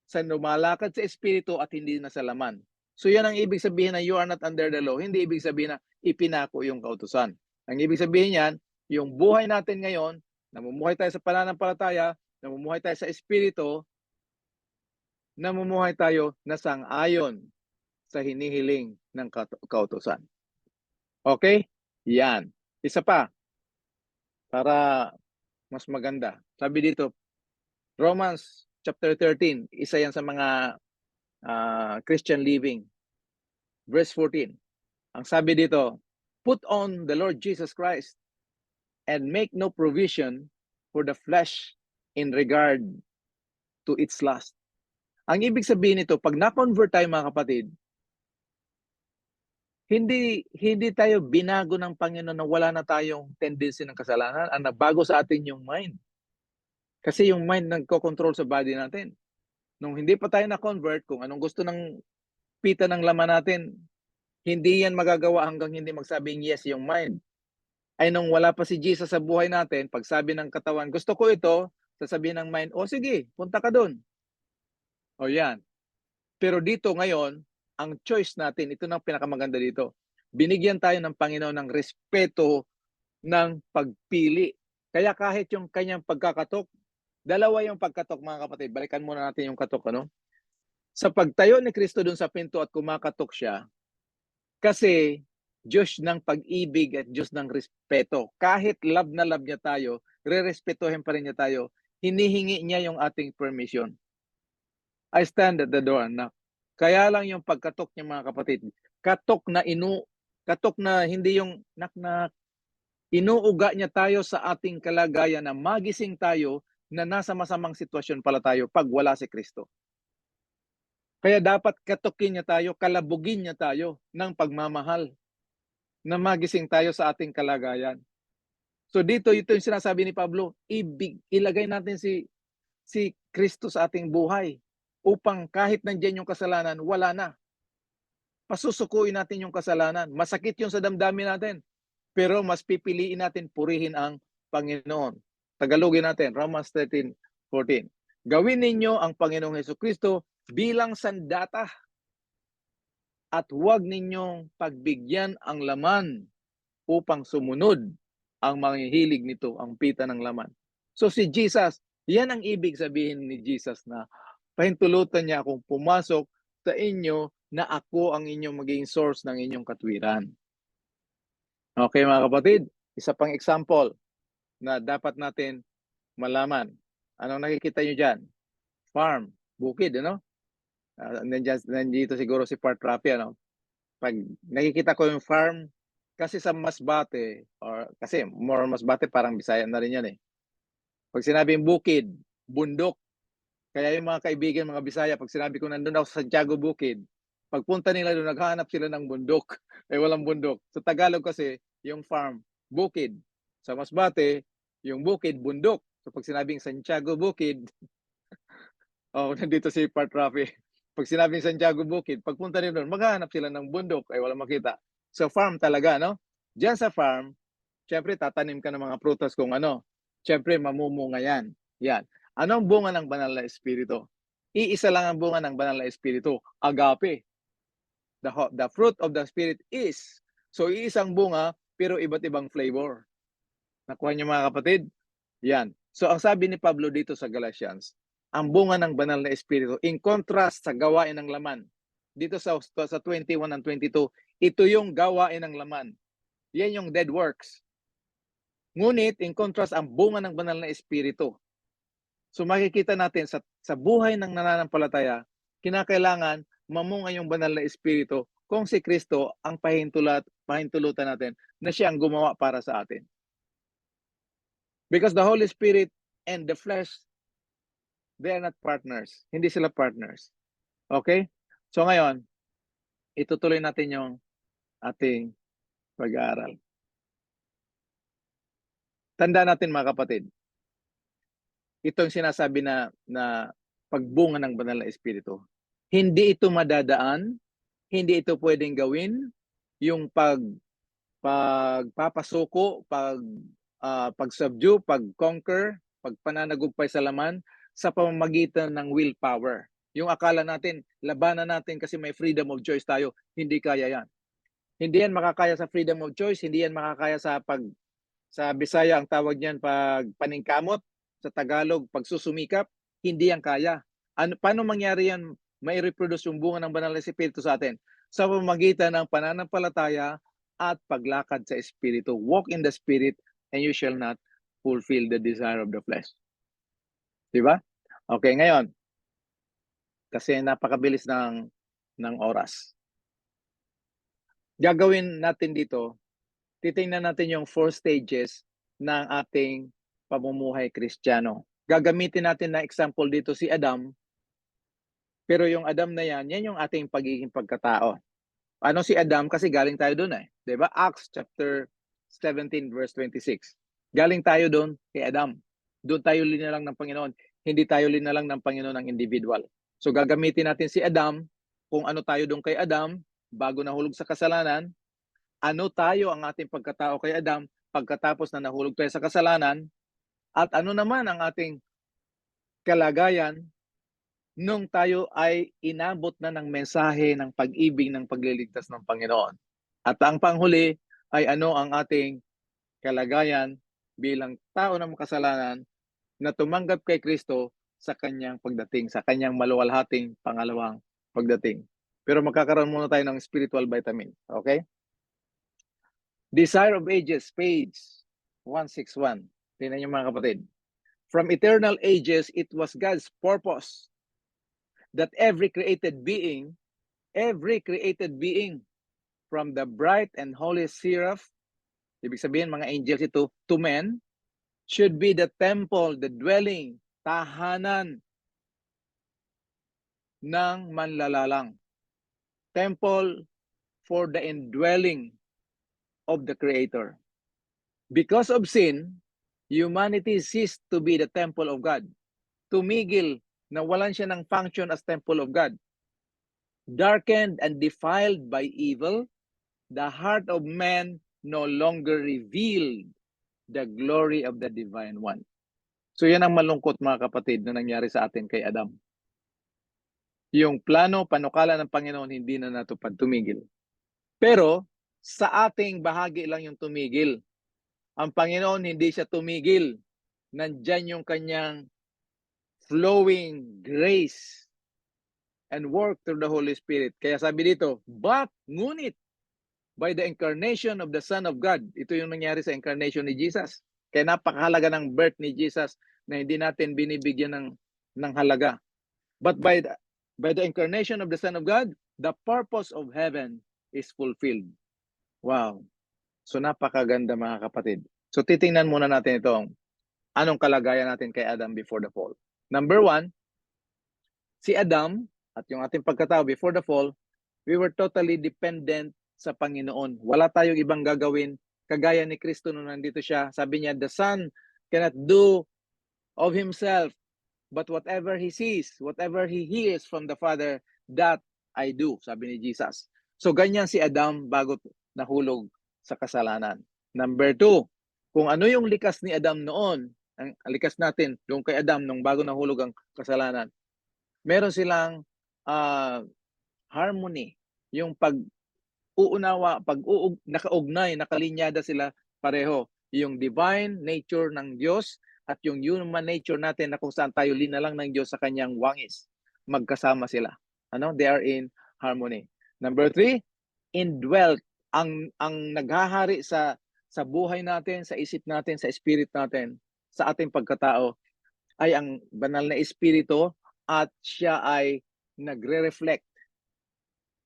sa lumalakad sa Espiritu at hindi na sa laman. So yan ang ibig sabihin na you are not under the law. Hindi ibig sabihin na ipinako yung kautusan. Ang ibig sabihin yan, yung buhay natin ngayon, namumuhay tayo sa pananampalataya, namumuhay tayo sa Espiritu, namumuhay tayo na sang-ayon sa hinihiling ng kautusan. Okay? Yan. Isa pa, para mas maganda. Sabi dito, Romans chapter 13, isa yan sa mga Christian living. Verse 14. Ang sabi dito, put on the Lord Jesus Christ and make no provision for the flesh in regard to its lust. Ang ibig sabihin nito, pag na-convert tayo mga kapatid, Hindi tayo binago ng Panginoon na wala na tayong tendency ng kasalanan, ang nabago sa atin yung mind. Kasi yung mind nagko-control sa body natin. Nung hindi pa tayo na-convert, kung anong gusto ng pita ng laman natin, hindi yan magagawa hanggang hindi magsabing yes yung mind. Ay nung wala pa si Jesus sa buhay natin, pag sabi ng katawan, gusto ko ito, sasabihin ng mind, o sige, punta ka dun. O yan. Pero dito ngayon, ang choice natin, ito na ang pinakamaganda dito. Binigyan tayo ng Panginoon ng respeto ng pagpili. Kaya kahit yung kanyang pagkakatok, dalawa yung pagkatok mga kapatid. Balikan muna natin yung katok, ano? Sa pagtayo ni Kristo dun sa pinto at kumakatok siya, kasi Diyos ng pag-ibig at Diyos ng respeto. Kahit love na love niya tayo, re-respetuhin pa rin niya tayo. Hinihingi niya yung ating permission. I stand at the door, knock. Kaya lang yung pagkatok niya mga kapatid, katok na hindi yung knock. Inuuga niya tayo sa ating kalagayan na magising tayo na nasa masamang sitwasyon pala tayo pag wala si Kristo. Kaya dapat katukin niya tayo, kalabugin niya tayo ng pagmamahal na magising tayo sa ating kalagayan. So dito, ito yung sinasabi ni Pablo, ilagay natin si Kristo sa ating buhay upang kahit nandiyan yung kasalanan, wala na. Pasusukuin natin yung kasalanan. Masakit yung sa damdamin natin. Pero mas pipiliin natin purihin ang Panginoon. Tagalogin natin, Romans 13:14. Gawin ninyo ang Panginoong Hesukristo bilang sandata at huwag ninyong pagbigyan ang laman upang sumunod ang mga hilig nito, ang pita ng laman. So si Jesus, yan ang ibig sabihin ni Jesus na pahintulutan niya akong pumasok sa inyo na ako ang inyong magiging source ng inyong katwiran. Okay mga kapatid, isa pang example na dapat natin malaman. Anong nakikita nyo dyan? Farm, bukid, ano? Nandito siguro si Part Rapi, ano? Pag nakikita ko yung farm, kasi sa Masbate, or kasi more Masbate, parang Bisaya na rin yan eh. Pag sinabing bukid, bundok, kaya yung mga kaibigan, mga Bisaya, pag sinabi ko nandun ako sa Santiago Bukid, pagpunta nila doon, naghahanap sila ng bundok. Walang bundok. Sa Tagalog kasi, yung farm, bukid. Sa Masbate, yung bukid, bundok. So pag sinabing Santiago Bukid, nandito si Part Rafi. Pag sinabing Santiago Bukid, pagpunta nila doon, maghahanap sila ng bundok, walang makita. So farm talaga, no? Diyan sa farm, syempre tatanim ka ng mga prutas kung ano. Syempre mamumunga yan. Yan. Anong bunga ng banal na espiritu? Iisa lang ang bunga ng banal na espiritu, agape. The fruit of the spirit is. So iisang bunga pero iba't ibang flavor. Nakuha niyo mga kapatid? Yan. So ang sabi ni Pablo dito sa Galatians, ang bunga ng banal na espiritu in contrast sa gawain ng laman. Dito sa 21 and 22, ito yung gawain ng laman. Yan yung dead works. Ngunit in contrast ang bunga ng banal na espiritu. So makikita natin sa buhay ng nananampalataya, kinakailangan mamunga yung banal na espiritu kung si Kristo ang pahintulutan natin na siya ang gumawa para sa atin. Because the Holy Spirit and the flesh, they are not partners. Hindi sila partners. Okay? So ngayon, itutuloy natin yung ating pag-aaral. Tanda natin mga kapatid, ito yung sinasabi na pagbunga ng banal na espiritu. Hindi ito madadaan, hindi ito pwedeng gawin, yung pagpapasuko, pag-subdue, pag-conquer, pagpananagugpay sa laman sa pamamagitan ng willpower. Yung akala natin, labanan natin kasi may freedom of choice tayo, hindi kaya yan. Hindi yan makakaya sa freedom of choice, hindi yan makakaya sa Bisaya ang tawag niyan pag paningkamot, sa Tagalog pagsusumikap, hindi yan kaya. Paano mangyari yan mai-reproduce yung bunga ng banal na espiritu sa atin? Sa pamamagitan ng pananampalataya at paglakad sa espiritu. Walk in the spirit and you shall not fulfill the desire of the flesh. Diba? Okay, ngayon, kasi napakabilis ng oras. Gagawin natin dito, titingnan natin yung 4 stages ng ating pamumuhay Kristiyano. Gagamitin natin na example dito si Adam, pero yung Adam na yan yung ating pagiging pagkatao. Ano si Adam? Kasi galing tayo doon eh. 'Di ba? Acts chapter 17 verse 26. Galing tayo doon kay Adam. Doon tayo linalang ng Panginoon. Hindi tayo linalang ng Panginoon ng individual. So gagamitin natin si Adam, kung ano tayo doon kay Adam, bago nahulog sa kasalanan, ano tayo ang ating pagkatao kay Adam, pagkatapos na nahulog tayo sa kasalanan, at ano naman ang ating kalagayan nung tayo ay inabot na ng mensahe ng pag-ibig ng pagliligtas ng Panginoon. At ang panghuli ay ano ang ating kalagayan bilang tao ng makasalanan na tumanggap kay Kristo sa kanyang pagdating, sa kanyang maluwalhating pangalawang pagdating. Pero magkakaroon muna tayo ng spiritual vitamin. Okay? Desire of Ages, page 161. Tingnan niyo mga kapatid. From eternal ages, it was God's purpose that every created being, from the bright and holy seraph, ibig sabihin mga angels ito, to men, should be the temple, the dwelling, tahanan ng manlalalang. Temple for the indwelling of the Creator. Because of sin, humanity ceased to be the temple of God. Tumigil, nawalan siya ng function as temple of God. Darkened and defiled by evil, the heart of man no longer revealed the glory of the Divine One. So yan ang malungkot mga kapatid na nangyari sa atin kay Adam. Yung plano, panukala ng Panginoon hindi na natupad, tumigil. Pero sa ating bahagi lang yung tumigil. Ang Panginoon hindi siya tumigil. Nandyan yung kanyang flowing grace and work through the Holy Spirit. Kaya sabi dito, but ngunit by the incarnation of the Son of God. Ito yung nangyari sa incarnation ni Jesus. Kaya napakahalaga ng birth ni Jesus na hindi natin binibigyan ng halaga. But by the incarnation of the Son of God, the purpose of heaven is fulfilled. Wow. So napakaganda mga kapatid. So titingnan muna natin itong anong kalagayan natin kay Adam before the fall. Number 1, si Adam at yung ating pagkatao before the fall, we were totally dependent sa Panginoon. Wala tayong ibang gagawin. Kagaya ni Kristo nung nandito siya. Sabi niya, the Son cannot do of himself, but whatever he sees, whatever he hears from the Father, that I do, sabi ni Jesus. So ganyan si Adam bago nahulog sa kasalanan. Number 2, kung ano yung likas ni Adam noon, ang likas natin, yung kay Adam nung bago nahulog ang kasalanan, meron silang harmony, yung pag-uunawa, nakaugnay, nakalinyada sila pareho. Yung divine nature ng Diyos at yung human nature natin na kung saan tayo linalang ng Diyos sa kanyang wangis. Magkasama sila. They are in harmony. Number 3, indwelt. Ang naghahari sa buhay natin, sa isip natin, sa spirit natin, sa ating pagkatao, ay ang banal na espiritu at siya ay nagre-reflect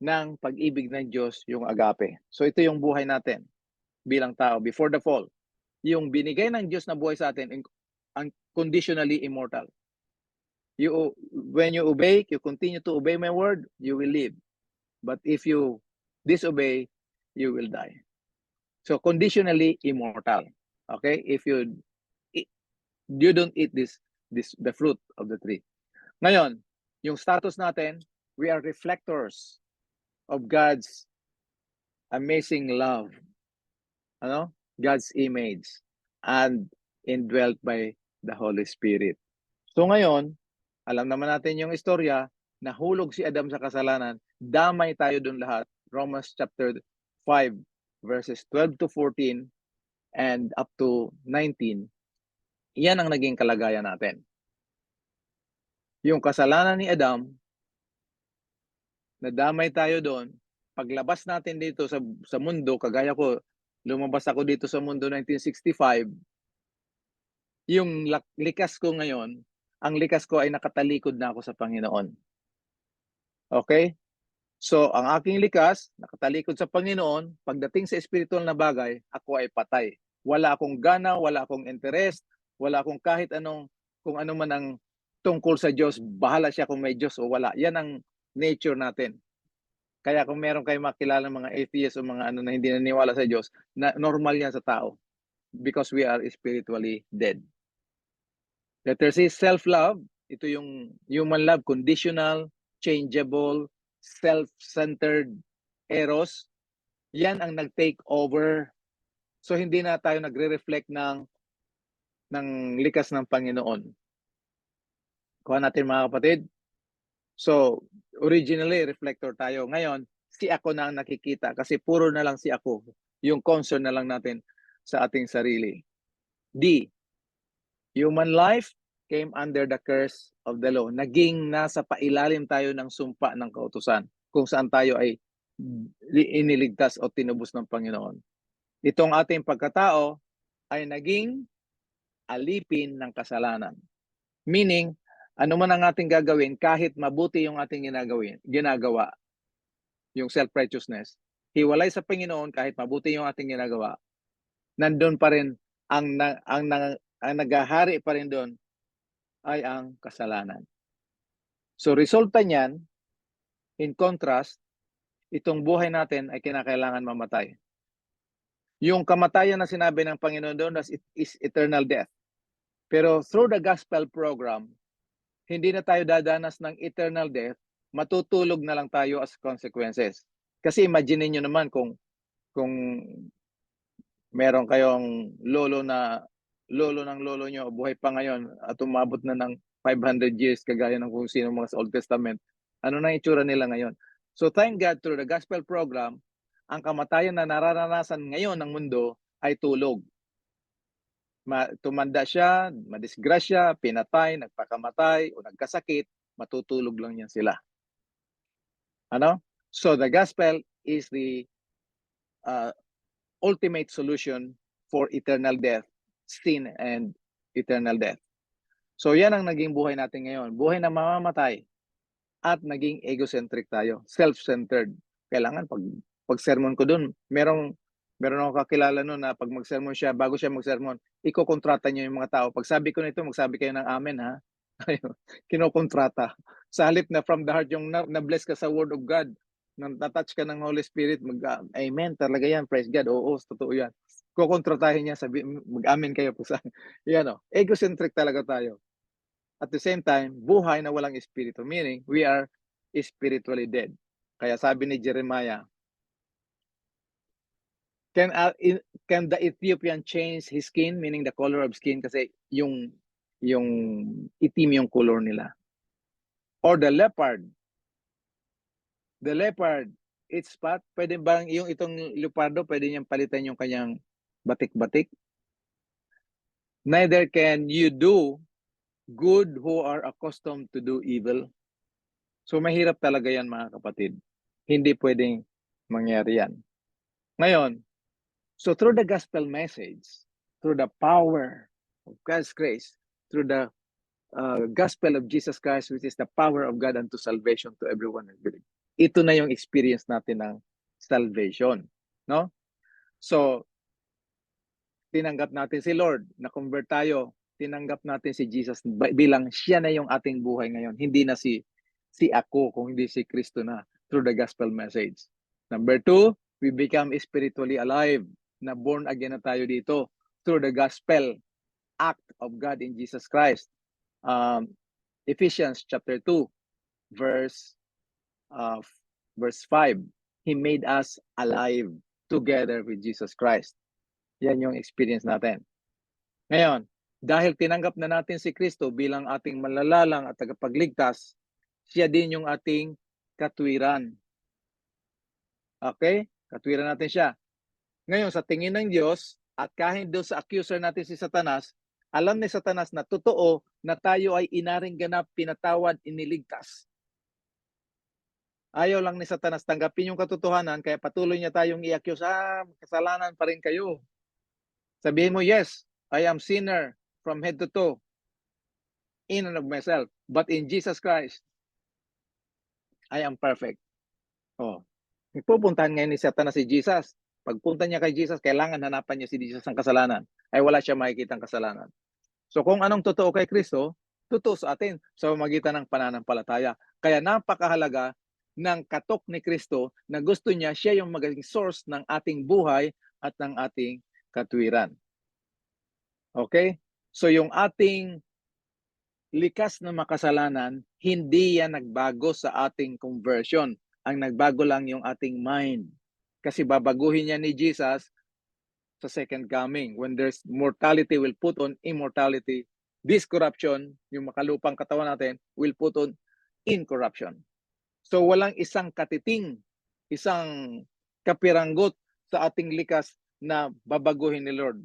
ng pag-ibig ng Diyos, yung agape. So ito yung buhay natin bilang tao before the fall. Yung binigay ng Diyos na buhay sa atin, unconditionally immortal. When you obey, you continue to obey my word, you will live. But if you disobey, you will die. So conditionally immortal. Okay? If you don't eat the fruit of the tree. Ngayon, yung status natin, we are reflectors of God's amazing love. God's image and indwelt by the Holy Spirit. So ngayon, alam naman natin yung istorya, nahulog si Adam sa kasalanan, damay tayo dun lahat. Romans chapter 5 verses 12 to 14 and up to 19. Yan ang naging kalagayan natin. Yung kasalanan ni Adam, nadamay tayo doon. Paglabas natin dito sa mundo, kagaya ko, lumabas ako dito sa mundo 1965, yung likas ko ngayon, ang likas ko ay nakatalikod na ako sa Panginoon. Okay? So, ang aking likas, nakatalikod sa Panginoon, pagdating sa spiritual na bagay, ako ay patay. Wala akong gana, wala akong interest, wala akong kahit anong, kung ano man ang tungkol sa Diyos, bahala siya kung may Diyos o wala. Yan ang nature natin. Kaya kung meron kayong makilala mga atheist o mga ano na hindi naniniwala sa Diyos, na normal yan sa tao because we are spiritually dead. Letter C, self-love. Ito yung human love, conditional, changeable, self-centered, eros. Yan ang nag-take over. So hindi na tayo nagre-reflect ng likas ng Panginoon. Kuha natin mga kapatid. So, originally, reflector tayo. Ngayon, si ako na ang nakikita kasi puro na lang si ako. Yung concern na lang natin sa ating sarili. D, human life came under the curse of the law. Naging nasa pailalim tayo ng sumpa ng kautusan kung saan tayo ay iniligtas o tinubos ng Panginoon. Itong ating pagkatao ay naging alipin ng kasalanan. Meaning, ano man ang ating gagawin, kahit mabuti yung ating ginagawa, yung self-righteousness, hiwalay sa Panginoon kahit mabuti yung ating ginagawa, nandun pa rin ang naghahari pa rin doon ay ang kasalanan. So resulta niyan, in contrast, itong buhay natin ay kinakailangan mamatay. Yung kamatayan na sinabi ng Panginoon doon is eternal death. Pero through the gospel program, hindi na tayo dadanas ng eternal death, matutulog na lang tayo as consequences. Kasi imagine niyo naman kung meron kayong lolo ng lolo nyo, buhay pa ngayon at umabot na ng 500 years kagaya ng kung sino mga sa Old Testament, ano na itsura nila ngayon? So thank God through the gospel program, ang kamatayan na nararanasan ngayon ng mundo ay tulog. Tumanda siya, madisgrasya, pinatay, nagpakamatay, o nagkasakit, matutulog lang yan sila. Ano? So the gospel is the ultimate solution for eternal death, sin and eternal death. So yan ang naging buhay natin ngayon. Buhay na mamamatay at naging egocentric tayo, self-centered. Kailangan pag sermon ko doon, meron ako kakilala noon na pag mag-sermon siya, bago siya mag-sermon, ikokontrata niya yung mga tao. Pag sabi ko nito, magsabi kayo ng amen ha. Kinokontrata. Sa halip na from the heart yung na-bless ka sa word of God, na-touch ka ng Holy Spirit, amen, talaga yan, praise God, oo, totoo yan. Kukontratahin niya, mag-amen kayo po sa, yan o, egocentric talaga tayo. At the same time, buhay na walang espiritu, meaning we are spiritually dead. Kaya sabi ni Jeremiah, can the Ethiopian change his skin, meaning the color of skin, kasi yung itim yung color nila. Or the leopard, its spot, pwede bang yung itong leopardo, pwede niyang palitan yung kanyang batik-batik? Neither can you do good who are accustomed to do evil. So mahirap talaga yan mga kapatid. Hindi pwedeng mangyari yan. Ngayon, so through the gospel message, through the power of God's grace, through the gospel of Jesus Christ, which is the power of God unto salvation to everyone who believes. Ito na yung experience natin ng salvation. No? So, tinanggap natin si Lord, na-convert tayo, tinanggap natin si Jesus bilang siya na yung ating buhay ngayon. Hindi na si ako, kung hindi si Kristo na through the gospel message. Number 2, we become spiritually alive, na born again na tayo dito through the gospel act of God in Jesus Christ. Ephesians chapter 2, verse 5. He made us alive together with Jesus Christ. Yan yung experience natin. Ngayon, dahil tinanggap na natin si Kristo bilang ating manlalalang at tagapagligtas, siya din yung ating katwiran. Okay? Katwiran natin siya. Ngayon, sa tingin ng Diyos, at kahit doon sa accuser natin si Satanas, alam ni Satanas na totoo na tayo ay inaring ganap, pinatawad, iniligtas. Ayaw lang ni Satanas tanggapin yung katotohanan, kaya patuloy niya tayong i-accuse, kasalanan pa rin kayo. Sabihin mo, yes, I am sinner from head to toe, in and of myself. But in Jesus Christ, I am perfect. Pupuntahan ngayon ni Satanas si Jesus. Pagpunta niya kay Jesus, kailangan hanapan niya si Jesus ng kasalanan. Ay wala siya makikitang kasalanan. So kung anong totoo kay Kristo, totoo sa atin sa magitan ng pananampalataya. Kaya napakahalaga ng katok ni Kristo na gusto niya siya yung maging source ng ating buhay at ng ating katwiran. Okay? So yung ating likas na makasalanan, hindi yan nagbago sa ating conversion. Ang nagbago lang yung ating mind. Kasi babaguhin niya ni Jesus sa second coming. When there's mortality, will put on immortality. This corruption, yung makalupang katawan natin, will put on incorruption. So walang isang katiting, isang kapiranggot sa ating likas na babaguhin ni Lord.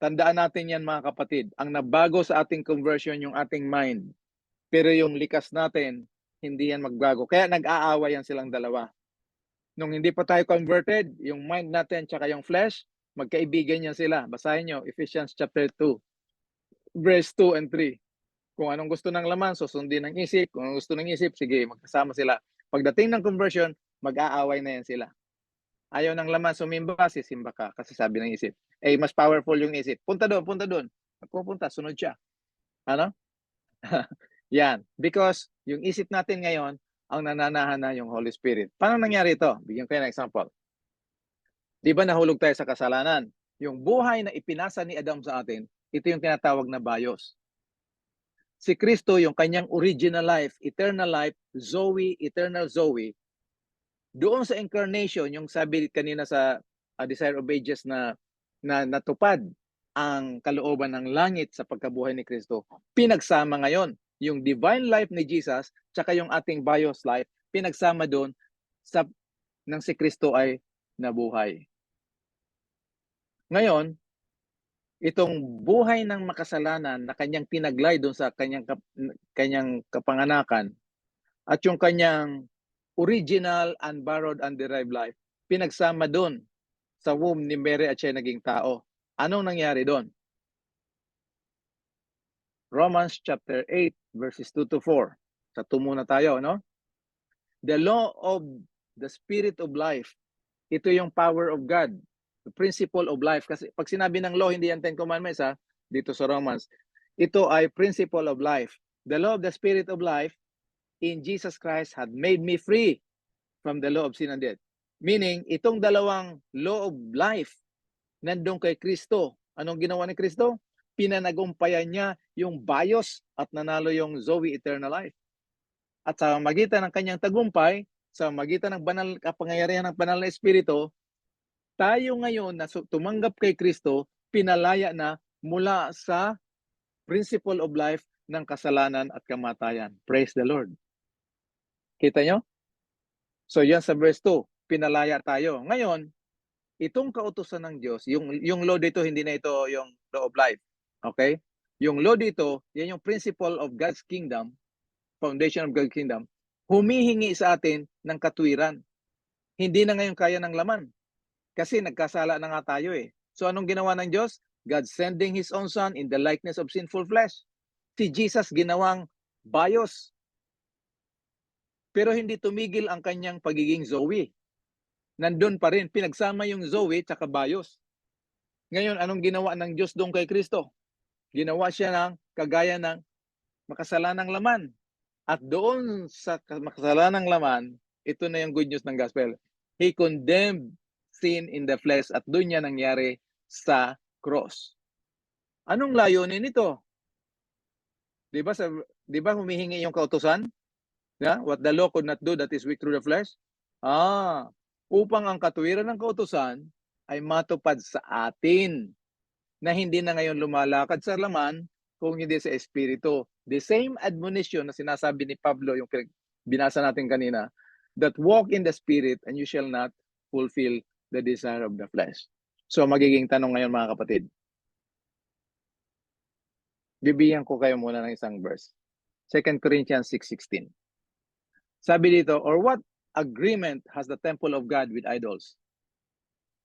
Tandaan natin yan mga kapatid. Ang nabago sa ating conversion yung ating mind. Pero yung likas natin, hindi yan magbago. Kaya nag-aaway yan silang dalawa. Nung hindi pa tayo converted, yung mind natin tsaka yung flesh, magkaibigan yan sila. Basahin nyo, Ephesians chapter 2, verse 2 and 3. Kung anong gusto ng laman, susundin ng isip. Kung anong gusto ng isip, sige, magkasama sila. Pagdating ng conversion, mag-aaway na yan sila. Ayaw ng laman sumimba, sisimba ka. Kasi sabi ng isip, eh, mas powerful yung isip. Punta doon, punta doon. Pupunta, sunod siya. Ano? Yan. Because yung isip natin ngayon, ang nananahan na yung Holy Spirit. Paano nangyari ito? Bigyan ko ng example. Di ba nahulog tayo sa kasalanan? Yung buhay na ipinasa ni Adam sa atin, ito yung tinatawag na bios. Si Kristo, yung kanyang original life, Zoe, eternal Zoe, doon sa incarnation, yung sabi kanina sa Desire of Ages na natupad ang kalooban ng langit sa pagkabuhay ni Kristo, pinagsama ngayon yung divine life ni Jesus tsaka yung ating bios life, pinagsama doon sa nang si Kristo ay nabuhay. Ngayon, itong buhay ng makasalanan na kanyang tinaglay doon sa kanyang kapanganakan at yung kanyang original, unborrowed, underived life, pinagsama doon sa womb ni Mary at siya naging tao. Anong nangyari doon? Romans chapter 8 verses 2 to 4. Sa 2 muna tayo, no? The law of the spirit of life. Ito yung power of God. The principle of life. Kasi pag sinabi ng law, hindi yan 10 commandments, ha? Dito sa Romans. Ito ay principle of life. The law of the spirit of life in Jesus Christ had made me free from the law of sin and death. Meaning, itong dalawang law of life nandun kay Kristo. Anong ginawa ni Kristo? Pinanagumpayan niya yung bios at nanalo yung Zoe eternal life. At sa magitan ng kanyang tagumpay, sa magitan ng banal kapangyarihan ng banal na espiritu, tayo ngayon na tumanggap kay Kristo, pinalaya na mula sa principle of life ng kasalanan at kamatayan. Praise the Lord. Kita nyo? So yan sa verse 2, pinalaya tayo. Ngayon, itong kautusan ng Diyos, yung law dito, hindi na ito yung law of life. Okay? Yung law dito, yan yung principle of God's kingdom, foundation of God's kingdom, humihingi sa atin ng katwiran. Hindi na ngayon kaya ng laman. Kasi nagkasala na nga tayo eh. So anong ginawa ng Diyos? God sending His own Son in the likeness of sinful flesh. Si Jesus ginawang bios. Pero hindi tumigil ang kanyang pagiging Zoe. Nandun pa rin, pinagsama yung Zoe tsaka bios. Ngayon, anong ginawa ng Diyos doon kay Kristo? Ginawa siya ng kagaya ng makasalanang laman. At doon sa makasalanang laman, ito na yung good news ng gospel. He condemned sin in the flesh at doon niya nangyari sa cross. Anong layunin nito? 'Di ba humihingi yung kautusan? Yeah? What the law could not do, that is weak through the flesh. Upang ang katwiran ng kautusan ay matupad sa atin na hindi na ngayon lumalakad sa laman kung hindi sa espiritu. The same admonition na sinasabi ni Pablo, yung binasa natin kanina, that walk in the spirit and you shall not fulfill the desire of the flesh. So magiging tanong ngayon mga kapatid. Bibigyan ko kayo muna ng isang verse. 2 Corinthians 6:16. Sabi dito, or what agreement has the temple of God with idols?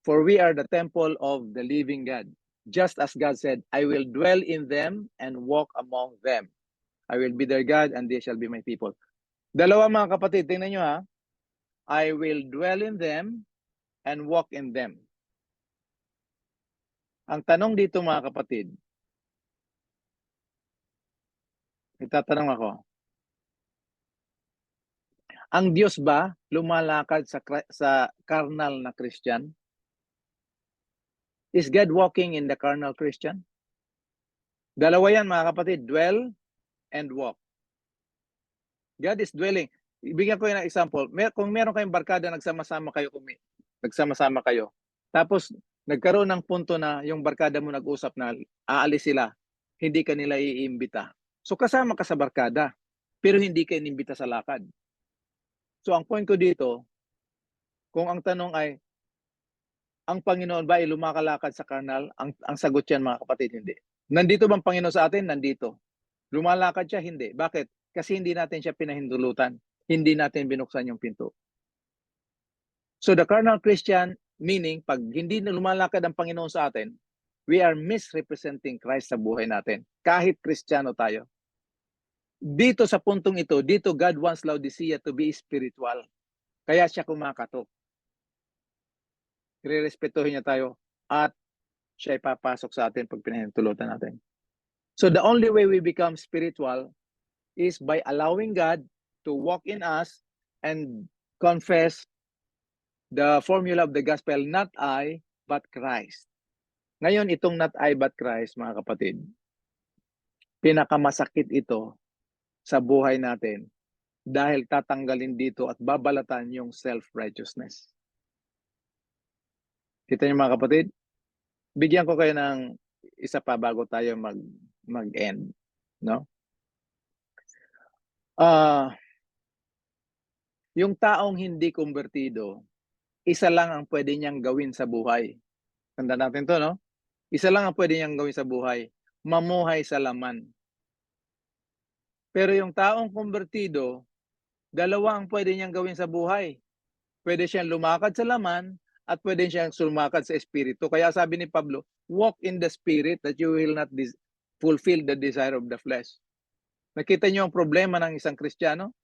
For we are the temple of the living God. Just as God said, I will dwell in them and walk among them. I will be their God and they shall be my people. Dalawa mga kapatid, tingnan nyo ha. I will dwell in them and walk in them. Ang tanong dito mga kapatid, itatanong ako, Ang Diyos ba lumalakad sa carnal na Christian? Is God walking in the carnal Christian? Dalawa yan mga kapatid, dwell and walk. God is dwelling. Ibigyan ko yung example. Kung meron kayong barkada, nagsama-sama kayo, tapos nagkaroon ng punto na yung barkada mo nag-usap na aalis sila, hindi ka nila iimbita. So kasama ka sa barkada, pero hindi ka inimbita sa lakad. So ang point ko dito, kung ang tanong ay, ang Panginoon ba ay lumakalakad sa carnal? Ang sagot yan mga kapatid, hindi. Nandito bang Panginoon sa atin? Nandito. Lumalakad siya? Hindi. Bakit? Kasi hindi natin siya pinahintulutan. Hindi natin binuksan yung pinto. So the carnal Christian, meaning pag hindi na lumalakad ang Panginoon sa atin, we are misrepresenting Christ sa buhay natin. Kahit Kristiyano tayo. Dito sa puntong ito, dito God wants Laodicea to be spiritual. Kaya siya kumakatok. Irerespetuhin niya tayo at siya ipapasok sa atin pag pinahintulutan natin. So the only way we become spiritual is by allowing God to walk in us and confess the formula of the gospel, not I, but Christ. Ngayon, itong not I, but Christ, mga kapatid, pinakamasakit ito sa buhay natin dahil tatanggalin dito at babalatan yung self-righteousness. Kita niyo mga kapatid? Bigyan ko kayo ng isa pa bago tayo mag-end, no? Yung taong hindi kumbertido, isa lang ang pwede niyang gawin sa buhay. Tanda natin to, no? Isa lang ang pwede niyang gawin sa buhay, mamuhay sa laman. Pero yung taong kumbertido, dalawa ang pwede niyang gawin sa buhay. Pwede siyang lumakad sa laman at pwede siyang lumakad sa espiritu. Kaya sabi ni Pablo, walk in the spirit that you will not fulfill the desire of the flesh. Nakita niyo ang problema ng isang Kristiyano?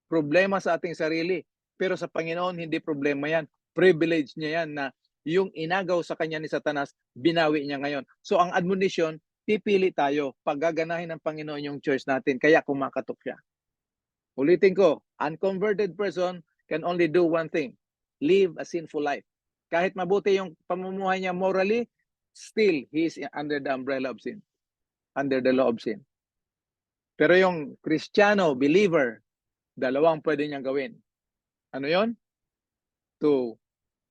Problema sa ating sarili. Pero sa Panginoon, hindi problema yan. Privilege niya yan na yung inagaw sa kanya ni Satanas, binawi niya ngayon. So ang admonition, pipili tayo. Paggaganahin ng Panginoon yung choice natin. Kaya kumakatok siya. Ulitin ko, unconverted person can only do one thing. Live a sinful life. Kahit mabuti yung pamumuhay niya morally, still, he is under the umbrella of sin. Under the law of sin. Pero yung Kristiyano, believer, dalawang pwede niyang gawin. Ano yon? To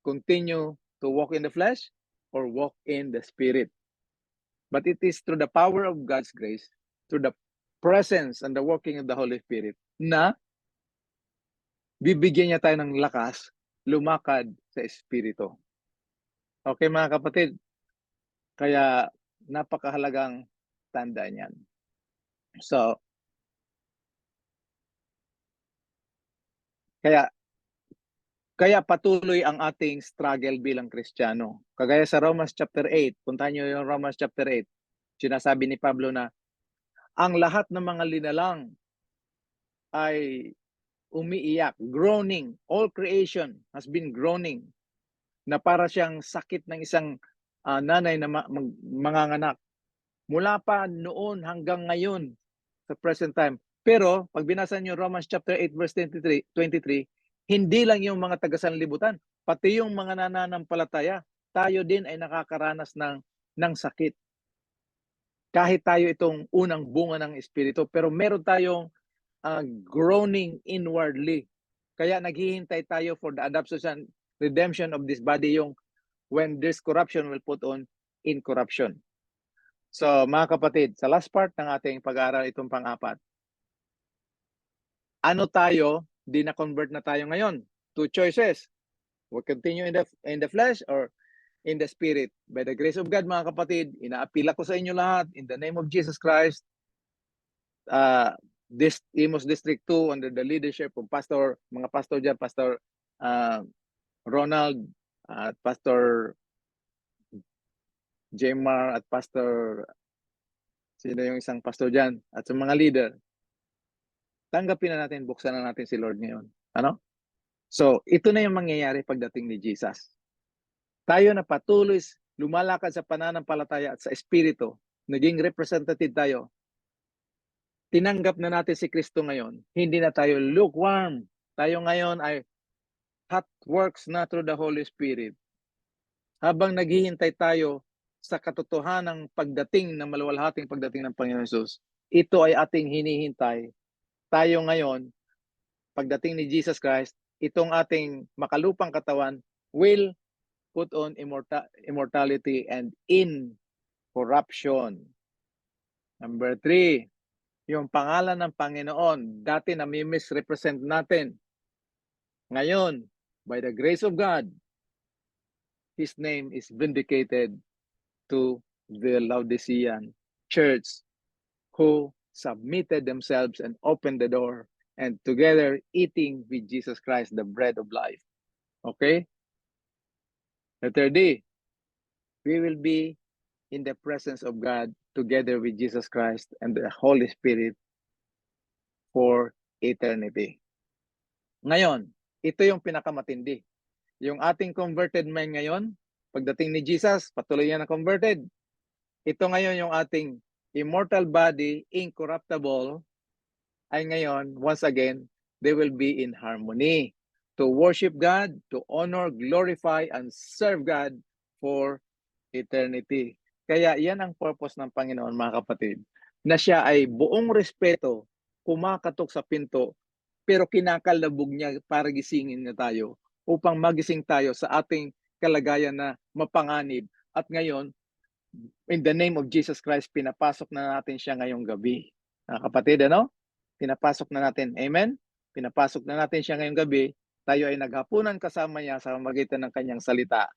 continue to walk in the flesh or walk in the spirit. But it is through the power of God's grace, through the presence and the working of the Holy Spirit, na bibigyan niya tayo ng lakas lumakad sa espiritu. Okay mga kapatid? Kaya napakahalagang tandaan yan. So, kaya patuloy ang ating struggle bilang Kristiyano. Kagaya sa Romans chapter 8, puntahan niyo yung Romans chapter 8, sinasabi ni Pablo na ang lahat ng mga linalang ay umiiyak, groaning. All creation has been groaning na para siyang sakit ng isang nanay na manganganak. Mula pa noon hanggang ngayon sa present time. Pero pag binasa niyo Romans chapter 8 verse 23, hindi lang yung mga taga-sanlibutan, pati yung mga nananampalataya, tayo din ay nakakaranas ng sakit. Kahit tayo itong unang bunga ng Espiritu, pero meron tayong groaning inwardly. Kaya naghihintay tayo for the adoption and redemption of this body, yung when this corruption will put on incorruption. So mga kapatid, sa last part ng ating pag-aaral, itong pang-apat, ano tayo, di na-convert na tayo ngayon? Two choices. We continue in the flesh or in the spirit. By the grace of God, mga kapatid, inaapila ko sa inyo lahat, in the name of Jesus Christ, this Imus District 2 under the leadership of mga pastor dyan, Pastor Ronald, at Pastor Jemar, at Pastor, sino yung isang pastor dyan, at sa mga leader, tanggapin na natin, buksan na natin si Lord ngayon. Ano? So, ito na yung mangyayari pagdating ni Jesus. Tayo na patuloy lumalakad sa pananampalataya at sa espiritu, naging representative tayo, tinanggap na natin si Kristo ngayon, hindi na tayo lukewarm, Tayo ngayon ay hot works na through the Holy Spirit. Habang naghihintay tayo sa katotohanang pagdating ng maluwalhating pagdating ng Panginoon Hesus, ito ay ating hinihintay. Tayo ngayon, pagdating ni Jesus Christ, itong ating makalupang katawan will put on immortality and incorruption. Number 3, yung pangalan ng Panginoon, dati nami-misrepresent natin. Ngayon, by the grace of God, His name is vindicated to the Laodicean church who submitted themselves and opened the door and together eating with Jesus Christ, the bread of life. Okay? Letter D, we will be in the presence of God together with Jesus Christ and the Holy Spirit for eternity. Ngayon, ito yung pinakamatindi. Yung ating converted mind ngayon, pagdating ni Jesus, patuloy yan na converted. Ito ngayon yung ating immortal body, incorruptible, ay ngayon, once again, they will be in harmony to worship God, to honor, glorify, and serve God for eternity. Kaya yan ang purpose ng Panginoon, mga kapatid, na siya ay buong respeto, kumakatok sa pinto, pero kinakalabog niya para gisingin niya tayo upang magising tayo sa ating kalagayan na mapanganib. At ngayon, in the name of Jesus Christ, pinapasok na natin siya ngayong gabi. Mga kapatid, ano? Pinapasok na natin. Amen? Pinapasok na natin siya ngayong gabi. Tayo ay naghapunan kasama niya sa magitan ng kanyang salita.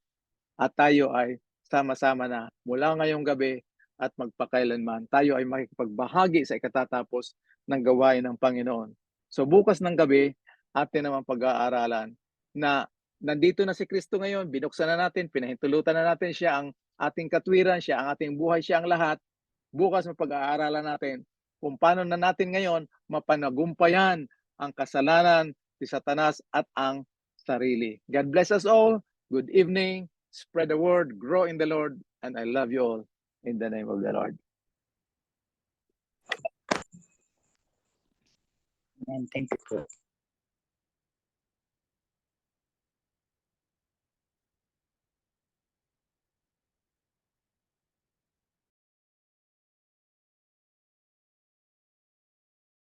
At tayo ay sama-sama na mula ngayong gabi at magpakailanman. Tayo ay makikipagbahagi sa ikatatapos ng gawain ng Panginoon. So bukas ng gabi, atin naman pag-aaralan na nandito na si Kristo ngayon, binuksan na natin, pinahintulutan na natin siya ang ating katwiran, siya ang ating buhay, siya ang lahat. Bukas mapag-aaralan natin kung paano na natin ngayon mapanagumpayan ang kasalanan ni Satanas at ang sarili. God bless us all. Good evening. Spread the word, grow in the Lord, and I love you all in the name of the Lord. And thank you po.